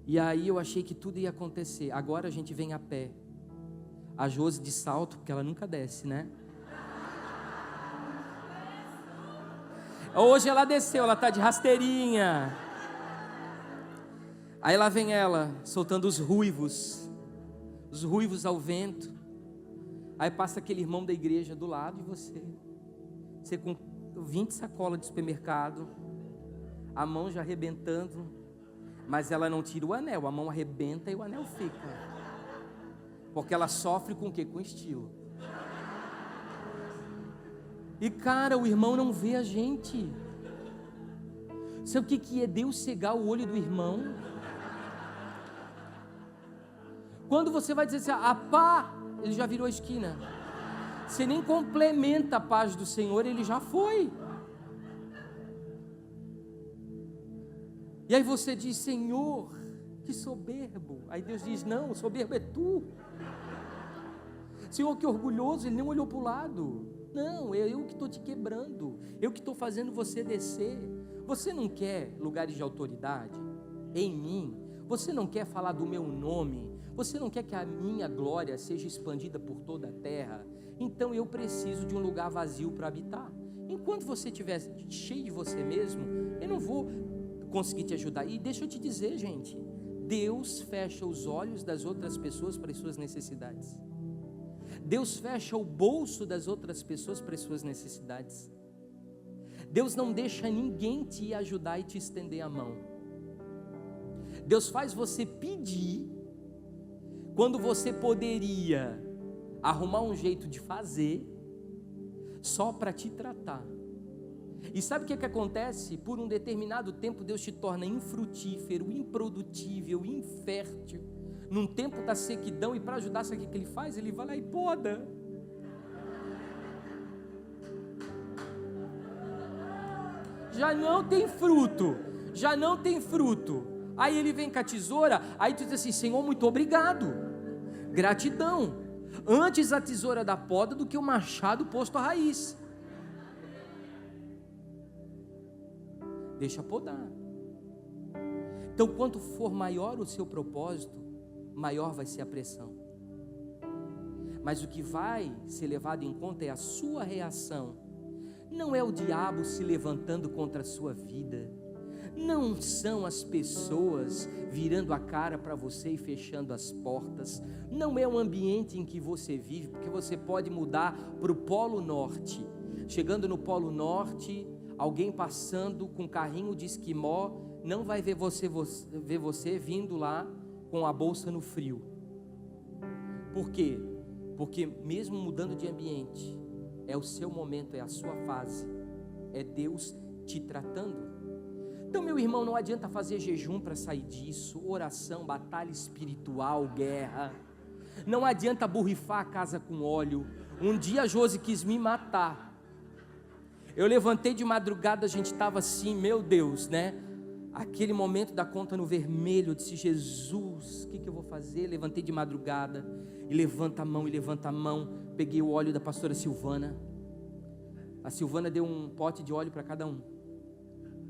E aí eu achei que tudo ia acontecer. Agora a gente vem a pé. A Josi de salto, porque ela nunca desce, né? Hoje ela desceu, ela está de rasteirinha. Aí lá vem ela, soltando os ruivos ao vento. Aí passa aquele irmão da igreja do lado de você com 20 sacolas de supermercado, a mão já arrebentando, mas ela não tira o anel, a mão arrebenta e o anel fica, porque ela sofre com o quê? Com estilo. E cara, o irmão não vê a gente. Sabe o que é Deus cegar o olho do irmão? Quando você vai dizer assim: pá, ele já virou a esquina. Você nem complementa a paz do Senhor, ele já foi. E aí você diz: Senhor, que soberbo. Aí Deus diz: não, soberbo é tu. Senhor, que orgulhoso, ele nem olhou para o lado. Não, eu que estou te quebrando, eu que estou fazendo você descer. Você não quer lugares de autoridade em mim? Você não quer falar do meu nome? Você não quer que a minha glória seja expandida por toda a terra? Então eu preciso de um lugar vazio para habitar. Enquanto você estiver cheio de você mesmo, eu não vou conseguir te ajudar. E deixa eu te dizer, gente, Deus fecha os olhos das outras pessoas para as suas necessidades. Deus fecha o bolso das outras pessoas para as suas necessidades. Deus não deixa ninguém te ajudar e te estender a mão. Deus faz você pedir, quando você poderia arrumar um jeito de fazer, só para te tratar. E sabe o que acontece? Por um determinado tempo Deus te torna infrutífero, improdutível, infértil, num tempo da sequidão, e para ajudar, sabe o que ele faz? Ele vai lá e poda. Já não tem fruto, já não tem fruto. Aí ele vem com a tesoura, aí tu diz assim: Senhor, muito obrigado, gratidão. Antes a tesoura da poda do que o machado posto à raiz. Deixa podar. Então, quanto for maior o seu propósito, maior vai ser a pressão. Mas o que vai ser levado em conta é a sua reação. Não é o diabo se levantando contra a sua vida. Não são as pessoas virando a cara para você e fechando as portas. Não é o ambiente em que você vive, porque você pode mudar para o Polo Norte. Chegando no Polo Norte, alguém passando com carrinho de esquimó não vai ver você vindo lá com a bolsa no frio. Por quê? Porque mesmo mudando de ambiente, é o seu momento, é a sua fase, é Deus te tratando. Então, meu irmão, não adianta fazer jejum para sair disso, oração, batalha espiritual, guerra. Não adianta borrifar a casa com óleo. Um dia a Josi quis me matar. Eu levantei de madrugada, a gente estava assim, meu Deus, né? Aquele momento da conta no vermelho, eu disse: Jesus, o que eu vou fazer? Levantei de madrugada, e levanta a mão, peguei o óleo da pastora Silvana. A Silvana deu um pote de óleo para cada um,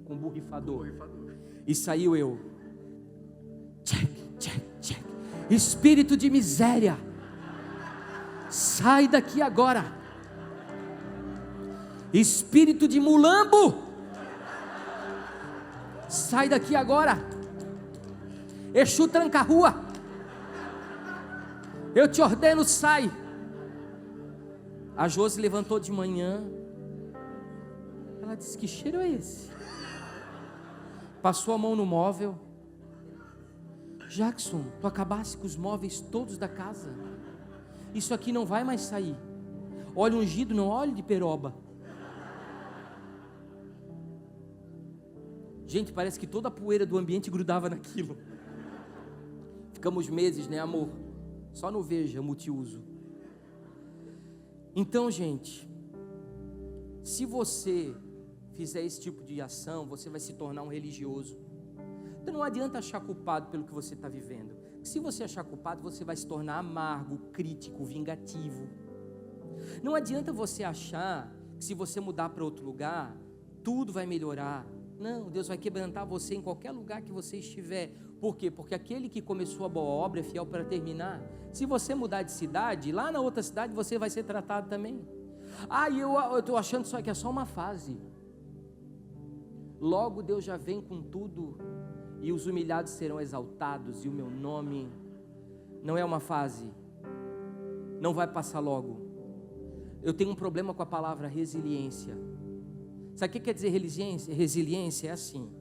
com um borrifador. E saiu eu. Check, check, check. Espírito de miséria, sai daqui agora. Espírito de mulambo, sai daqui agora. Exu tranca a rua, eu te ordeno, sai. A Josi levantou de manhã, ela disse: que cheiro é esse? Passou a mão no móvel. Jackson, tu acabaste com os móveis todos da casa, isso aqui não vai mais sair. Óleo ungido, não óleo de peroba. Gente, parece que toda a poeira do ambiente grudava naquilo. Ficamos meses, né, amor? Só no Veja multiuso. Então, gente, se você fizer esse tipo de ação, você vai se tornar um religioso. Então não adianta achar culpado pelo que você está vivendo. Se você achar culpado, você vai se tornar amargo, crítico, vingativo. Não adianta você achar que se você mudar para outro lugar, tudo vai melhorar. Não, Deus vai quebrantar você em qualquer lugar que você estiver. Por quê? Porque aquele que começou a boa obra é fiel para terminar. Se você mudar de cidade, lá na outra cidade você vai ser tratado também. E eu estou achando só que é só uma fase. Logo Deus já vem com tudo, e os humilhados serão exaltados, e o meu nome não é uma fase, não vai passar logo. Eu tenho um problema com a palavra resiliência. Sabe o que quer dizer resiliência? Resiliência é assim: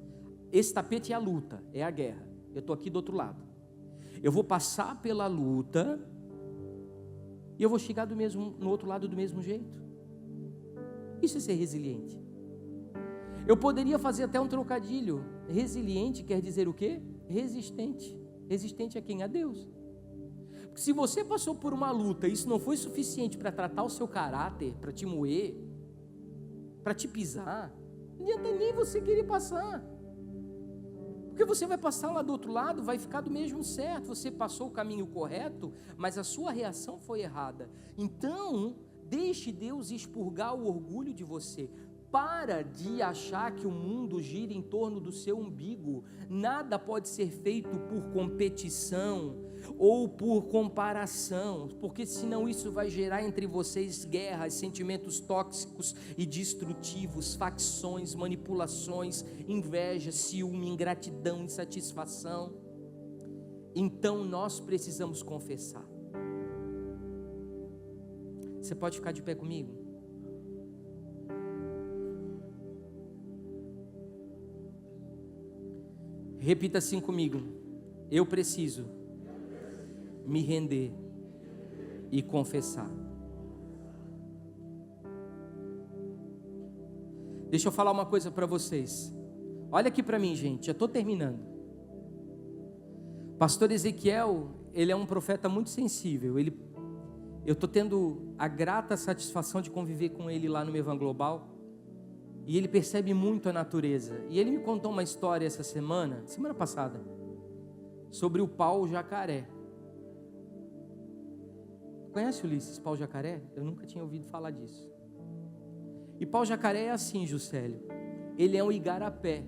esse tapete é a luta, é a guerra. Eu estou aqui do outro lado. Eu vou passar pela luta e eu vou chegar no outro lado do mesmo jeito. Isso é ser resiliente. Eu poderia fazer até um trocadilho. Resiliente quer dizer o quê? Resistente. Resistente a quem? A Deus. Porque se você passou por uma luta e isso não foi suficiente para tratar o seu caráter, para te moer, para te pisar, não adianta nem você querer passar. Porque você vai passar lá do outro lado, vai ficar do mesmo certo. Você passou o caminho correto, mas a sua reação foi errada. Então, deixe Deus expurgar o orgulho de você. Para de achar que o mundo gira em torno do seu umbigo. Nada pode ser feito por competição ou por comparação, porque senão isso vai gerar entre vocês guerras, sentimentos tóxicos e destrutivos, facções, manipulações, inveja, ciúme, ingratidão, insatisfação. Então nós precisamos confessar. Você pode ficar de pé comigo? Repita assim comigo: eu preciso me render e confessar. Deixa eu falar uma coisa para vocês. Olha aqui para mim, gente, já estou terminando. Pastor Ezequiel, ele é um profeta muito sensível. Eu estou tendo a grata satisfação de conviver com ele lá no Evan Global. E ele percebe muito a natureza. E ele me contou uma história essa semana passada, sobre o pau-jacaré. Conhece, Ulisses, pau-jacaré? Eu nunca tinha ouvido falar disso. E pau-jacaré é assim, Juscelio. Ele é um igarapé.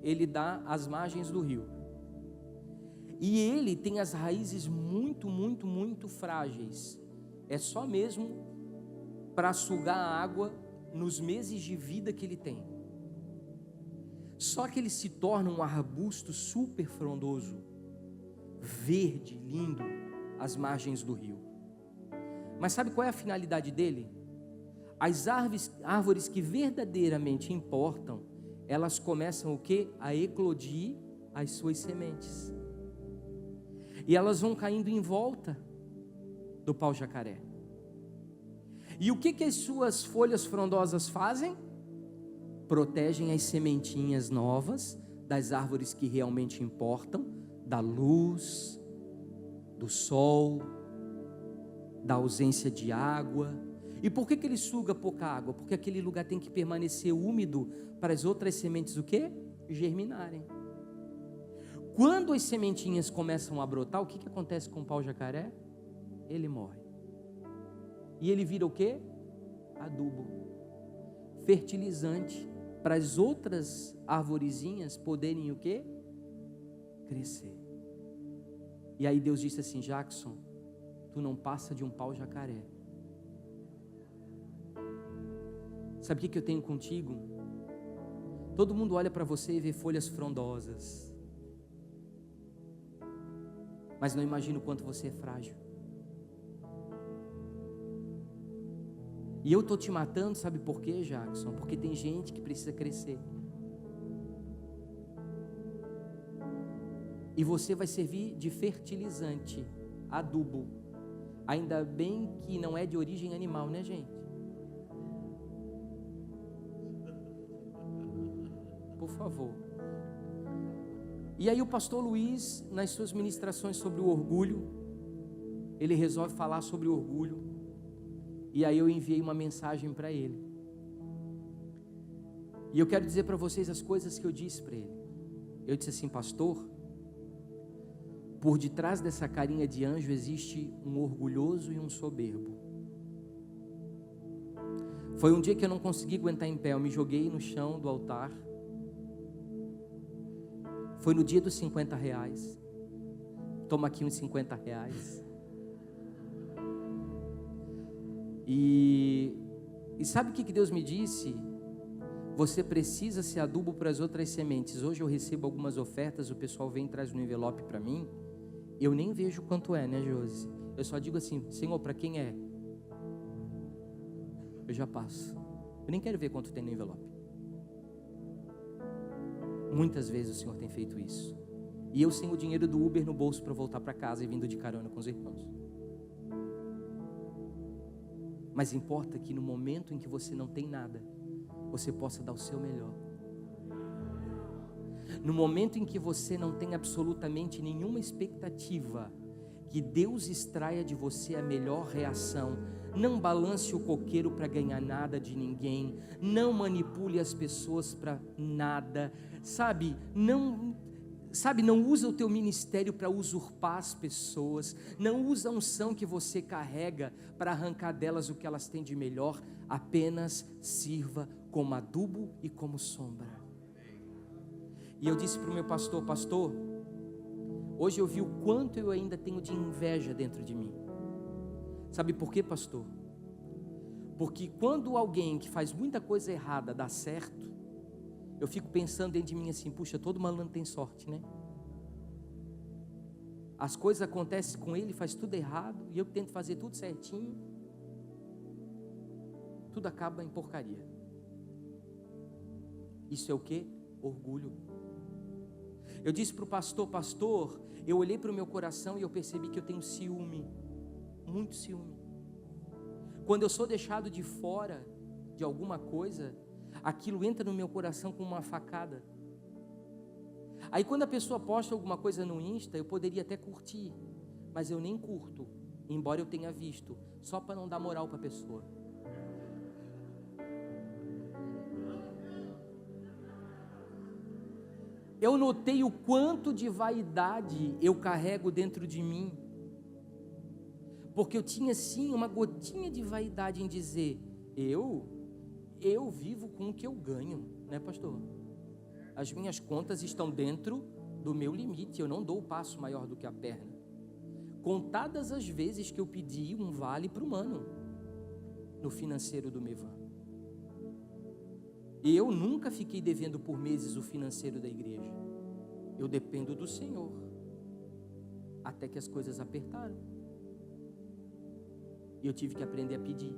Ele dá às margens do rio. E ele tem as raízes muito, muito, muito frágeis. É só mesmo para sugar a água nos meses de vida que ele tem. Só que ele se torna um arbusto super frondoso, verde, lindo, às margens do rio. Mas sabe qual é a finalidade dele? As árvores que verdadeiramente importam, elas começam o quê? A eclodir as suas sementes. E elas vão caindo em volta do pau-jacaré. E o que as suas folhas frondosas fazem? Protegem as sementinhas novas das árvores que realmente importam, da luz, do sol, da ausência de água. E por que ele suga pouca água? Porque aquele lugar tem que permanecer úmido para as outras sementes o quê? Germinarem. Quando as sementinhas começam a brotar, o que acontece com o pau-jacaré? Ele morre. E ele vira o quê? Adubo, fertilizante, para as outras arvorezinhas poderem o quê? Crescer. E aí Deus disse assim: Jackson, tu não passa de um pau-jacaré. Sabe o que eu tenho contigo? Todo mundo olha para você e vê folhas frondosas, mas não imagina o quanto você é frágil. E eu estou te matando, sabe por quê, Jackson? Porque tem gente que precisa crescer. E você vai servir de fertilizante, adubo. Ainda bem que não é de origem animal, né, gente? Por favor. E aí o pastor Luiz, nas suas ministrações sobre o orgulho, ele resolve falar sobre o orgulho. E aí eu enviei uma mensagem para ele. E eu quero dizer para vocês as coisas que eu disse para ele. Eu disse assim: pastor, por detrás dessa carinha de anjo existe um orgulhoso e um soberbo. Foi um dia que eu não consegui aguentar em pé, eu me joguei no chão do altar. Foi no dia dos 50 reais. Toma aqui uns 50 reais. E sabe o que Deus me disse? Você precisa ser adubo para as outras sementes. Hoje eu recebo algumas ofertas, o pessoal vem e traz um envelope para mim. Eu nem vejo quanto é, né, Josi? Eu só digo assim: Senhor, para quem é? Eu já passo. Eu nem quero ver quanto tem no envelope. Muitas vezes o Senhor tem feito isso. E eu sem o dinheiro do Uber no bolso para voltar para casa e vindo de carona com os irmãos. Mas importa que no momento em que você não tem nada, você possa dar o seu melhor. No momento em que você não tem absolutamente nenhuma expectativa, que Deus extraia de você a melhor reação. Não balance o coqueiro para ganhar nada de ninguém. Não manipule as pessoas para nada. Sabe, não Sabe, não usa o teu ministério para usurpar as pessoas, não usa a unção que você carrega para arrancar delas o que elas têm de melhor, apenas sirva como adubo e como sombra. E eu disse para o meu pastor: pastor, hoje eu vi o quanto eu ainda tenho de inveja dentro de mim. Sabe por quê, pastor? Porque quando alguém que faz muita coisa errada dá certo, eu fico pensando dentro de mim assim: puxa, todo malandro tem sorte, né? As coisas acontecem com ele, faz tudo errado, e eu tento fazer tudo certinho, tudo acaba em porcaria. Isso é o quê? Orgulho. Eu disse para o pastor: pastor, eu olhei para o meu coração e eu percebi que eu tenho ciúme, muito ciúme. Quando eu sou deixado de fora de alguma coisa, aquilo entra no meu coração como uma facada. Aí quando a pessoa posta alguma coisa no Insta, eu poderia até curtir, mas eu nem curto, embora eu tenha visto, só para não dar moral para a pessoa. Eu notei o quanto de vaidade eu carrego dentro de mim, porque eu tinha sim uma gotinha de vaidade em dizer: eu vivo com o que eu ganho, né, pastor? As minhas contas estão dentro do meu limite, eu não dou o passo maior do que a perna. Contadas as vezes que eu pedi um vale para o mano no financeiro do Mevan. Eu nunca fiquei devendo por meses o financeiro da igreja. Eu dependo do Senhor, até que as coisas apertaram e eu tive que aprender a pedir.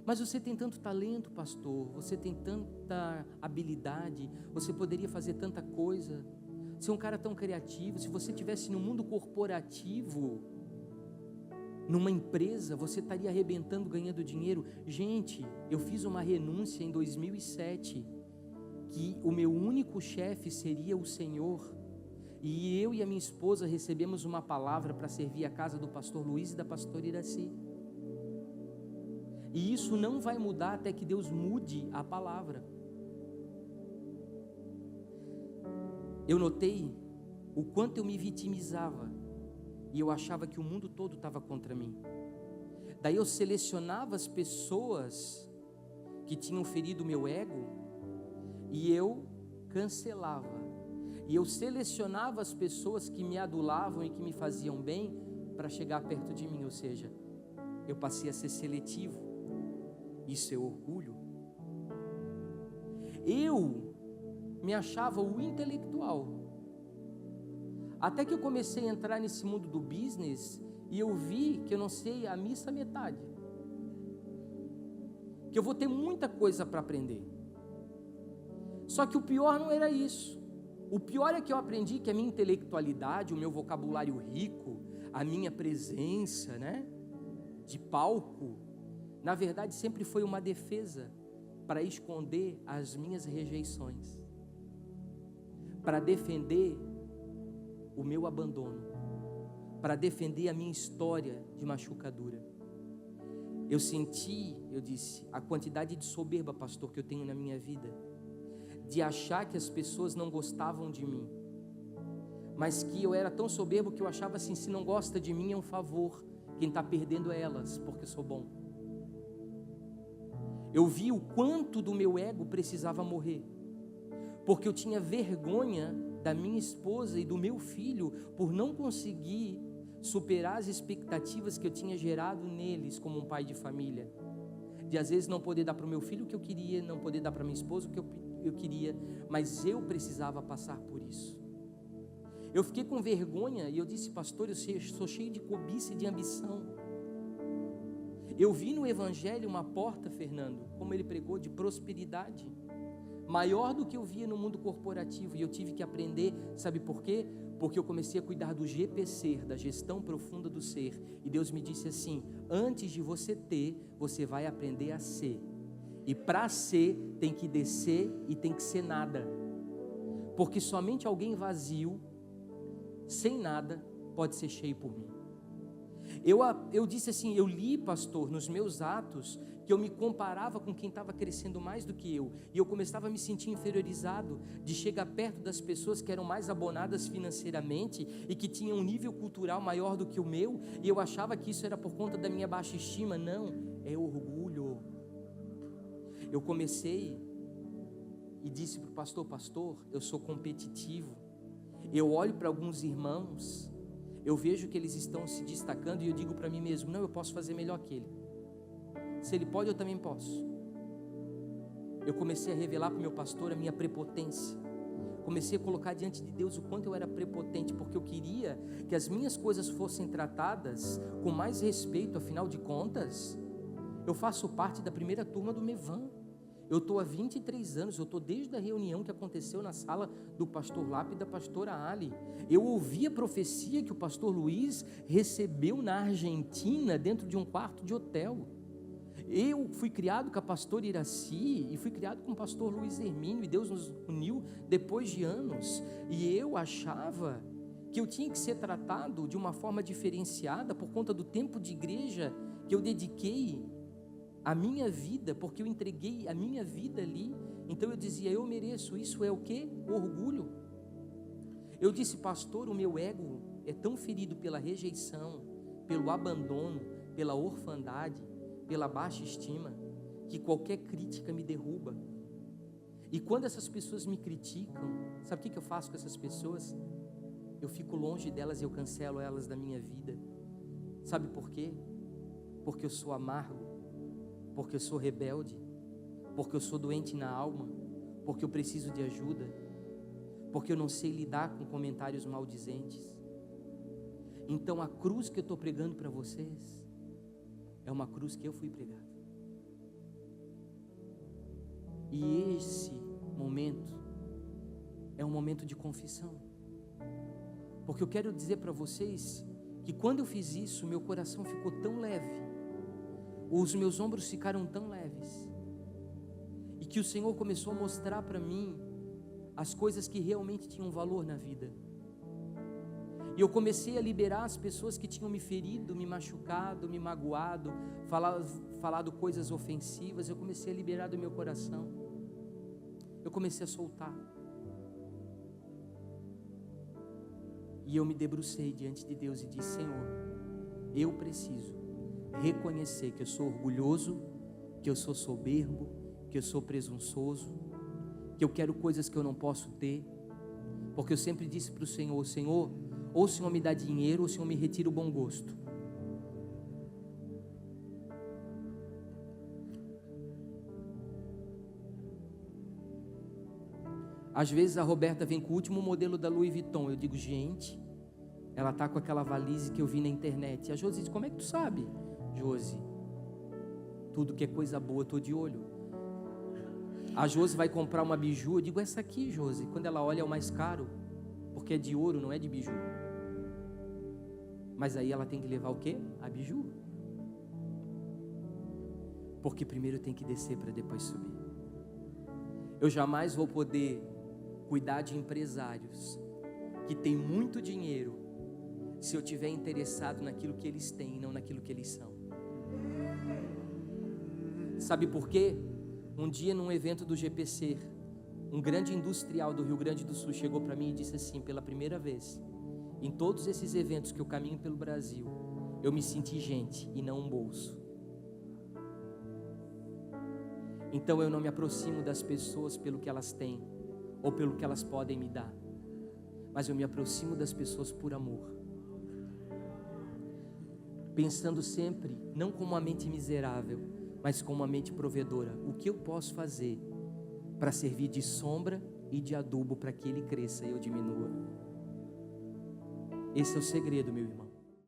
Mas você tem tanto talento, pastor, você tem tanta habilidade, você poderia fazer tanta coisa, você é um cara tão criativo. Se você estivesse no mundo corporativo, numa empresa, você estaria arrebentando, ganhando dinheiro. Gente, eu fiz uma renúncia em 2007, que o meu único chefe seria o Senhor, e eu e a minha esposa recebemos uma palavra para servir a casa do pastor Luiz e da pastora Iraci. E isso não vai mudar até que Deus mude a palavra. Eu notei o quanto eu me vitimizava e eu achava que o mundo todo estava contra mim. Daí eu selecionava as pessoas que tinham ferido o meu ego e eu cancelava. E eu selecionava as pessoas que me adulavam e que me faziam bem para chegar perto de mim. Ou seja, eu passei a ser seletivo. Isso é orgulho. Eu me achava o intelectual, até que eu comecei a entrar nesse mundo do business e eu vi que eu não sei a missa metade, que eu vou ter muita coisa para aprender. Só que o pior não era isso. O pior é que eu aprendi que a minha intelectualidade, o meu vocabulário rico, a minha presença, né, de palco, na verdade sempre foi uma defesa para esconder as minhas rejeições, para defender o meu abandono, para defender a minha história de machucadura. Eu disse, a quantidade de soberba, pastor, que eu tenho na minha vida, de achar que as pessoas não gostavam de mim, mas que eu era tão soberbo que eu achava assim: se não gosta de mim é um favor, quem está perdendo é elas, porque eu sou bom. Eu vi o quanto do meu ego precisava morrer, porque eu tinha vergonha da minha esposa e do meu filho por não conseguir superar as expectativas que eu tinha gerado neles como um pai de família, de às vezes não poder dar para o meu filho o que eu queria, não poder dar para minha esposa o que eu queria, mas eu precisava passar por isso. Eu fiquei com vergonha e eu disse: pastor, eu sou cheio de cobiça e de ambição. Eu vi no Evangelho uma porta, Fernando, como ele pregou, de prosperidade, maior do que eu via no mundo corporativo, e eu tive que aprender. Sabe por quê? Porque eu comecei a cuidar do GPC, da gestão profunda do ser, e Deus me disse assim: antes de você ter, você vai aprender a ser, e para ser tem que descer e tem que ser nada, porque somente alguém vazio, sem nada, pode ser cheio por mim. Eu disse assim, eu li, pastor, nos meus atos, que eu me comparava com quem estava crescendo mais do que eu, e eu começava a me sentir inferiorizado, de chegar perto das pessoas que eram mais abonadas financeiramente, e que tinham um nível cultural maior do que o meu, e eu achava que isso era por conta da minha baixa estima. Não, é orgulho. Eu comecei e disse para o pastor, eu sou competitivo, eu olho para alguns irmãos, eu vejo que eles estão se destacando, e eu digo para mim mesmo, não, eu posso fazer melhor que ele. Se ele pode, eu também posso. Eu comecei a revelar para o meu pastor a minha prepotência. Comecei a colocar diante de Deus o quanto eu era prepotente, porque eu queria que as minhas coisas fossem tratadas com mais respeito. Afinal de contas, eu faço parte da primeira turma do Mevan. Eu estou há 23 anos, eu estou desde a reunião que aconteceu na sala do pastor Lápida e da pastora Ali. Eu ouvi a profecia que o pastor Luiz recebeu na Argentina, dentro de um quarto de hotel. Eu fui criado com a pastora Iraci e fui criado com o pastor Luiz Hermínio, e Deus nos uniu depois de anos, e eu achava que eu tinha que ser tratado de uma forma diferenciada por conta do tempo de igreja que eu dediquei a minha vida, porque eu entreguei a minha vida ali. Então eu dizia, eu mereço. Isso é o quê? Orgulho. Eu disse, pastor, o meu ego é tão ferido pela rejeição, pelo abandono, pela orfandade, pela baixa estima, que qualquer crítica me derruba. E quando essas pessoas me criticam, sabe o que eu faço com essas pessoas? Eu fico longe delas e eu cancelo elas da minha vida. Sabe por quê? Porque eu sou amargo, porque eu sou rebelde, porque eu sou doente na alma, porque eu preciso de ajuda, porque eu não sei lidar com comentários maldizentes. Então a cruz que eu estou pregando para vocês é uma cruz que eu fui pregado. E esse momento é um momento de confissão, porque eu quero dizer para vocês que quando eu fiz isso, meu coração ficou tão leve, os meus ombros ficaram tão leves, e que o Senhor começou a mostrar para mim as coisas que realmente tinham valor na vida. E eu comecei a liberar as pessoas que tinham me ferido, me machucado, me magoado, falado coisas ofensivas. Eu comecei a liberar do meu coração. Eu comecei a soltar. E eu me debrucei diante de Deus e disse, Senhor, eu preciso reconhecer que eu sou orgulhoso, que eu sou soberbo, que eu sou presunçoso, que eu quero coisas que eu não posso ter, porque eu sempre disse para o Senhor, Senhor, ou o Senhor me dá dinheiro, ou o Senhor me retira o bom gosto. Às vezes a Roberta vem com o último modelo da Louis Vuitton. Eu digo, gente, ela está com aquela valise que eu vi na internet. E a Josi diz, como é que tu sabe? Josi, tudo que é coisa boa eu estou de olho. A Josi vai comprar uma biju, eu digo, essa aqui, Josi. Quando ela olha é o mais caro, porque é de ouro, não é de biju. Mas aí ela tem que levar o quê? A biju. Porque primeiro tem que descer para depois subir. Eu jamais vou poder cuidar de empresários que têm muito dinheiro se eu estiver interessado naquilo que eles têm e não naquilo que eles são. Sabe por quê? Um dia num evento do GPC, um grande industrial do Rio Grande do Sul chegou para mim e disse assim, pela primeira vez, em todos esses eventos que eu caminho pelo Brasil, eu me senti gente e não um bolso. Então eu não me aproximo das pessoas pelo que elas têm, ou pelo que elas podem me dar, mas eu me aproximo das pessoas por amor, pensando sempre, não com uma mente miserável, mas com uma mente provedora. O que eu posso fazer para servir de sombra e de adubo para que ele cresça e eu diminua? Esse é o segredo, meu irmão.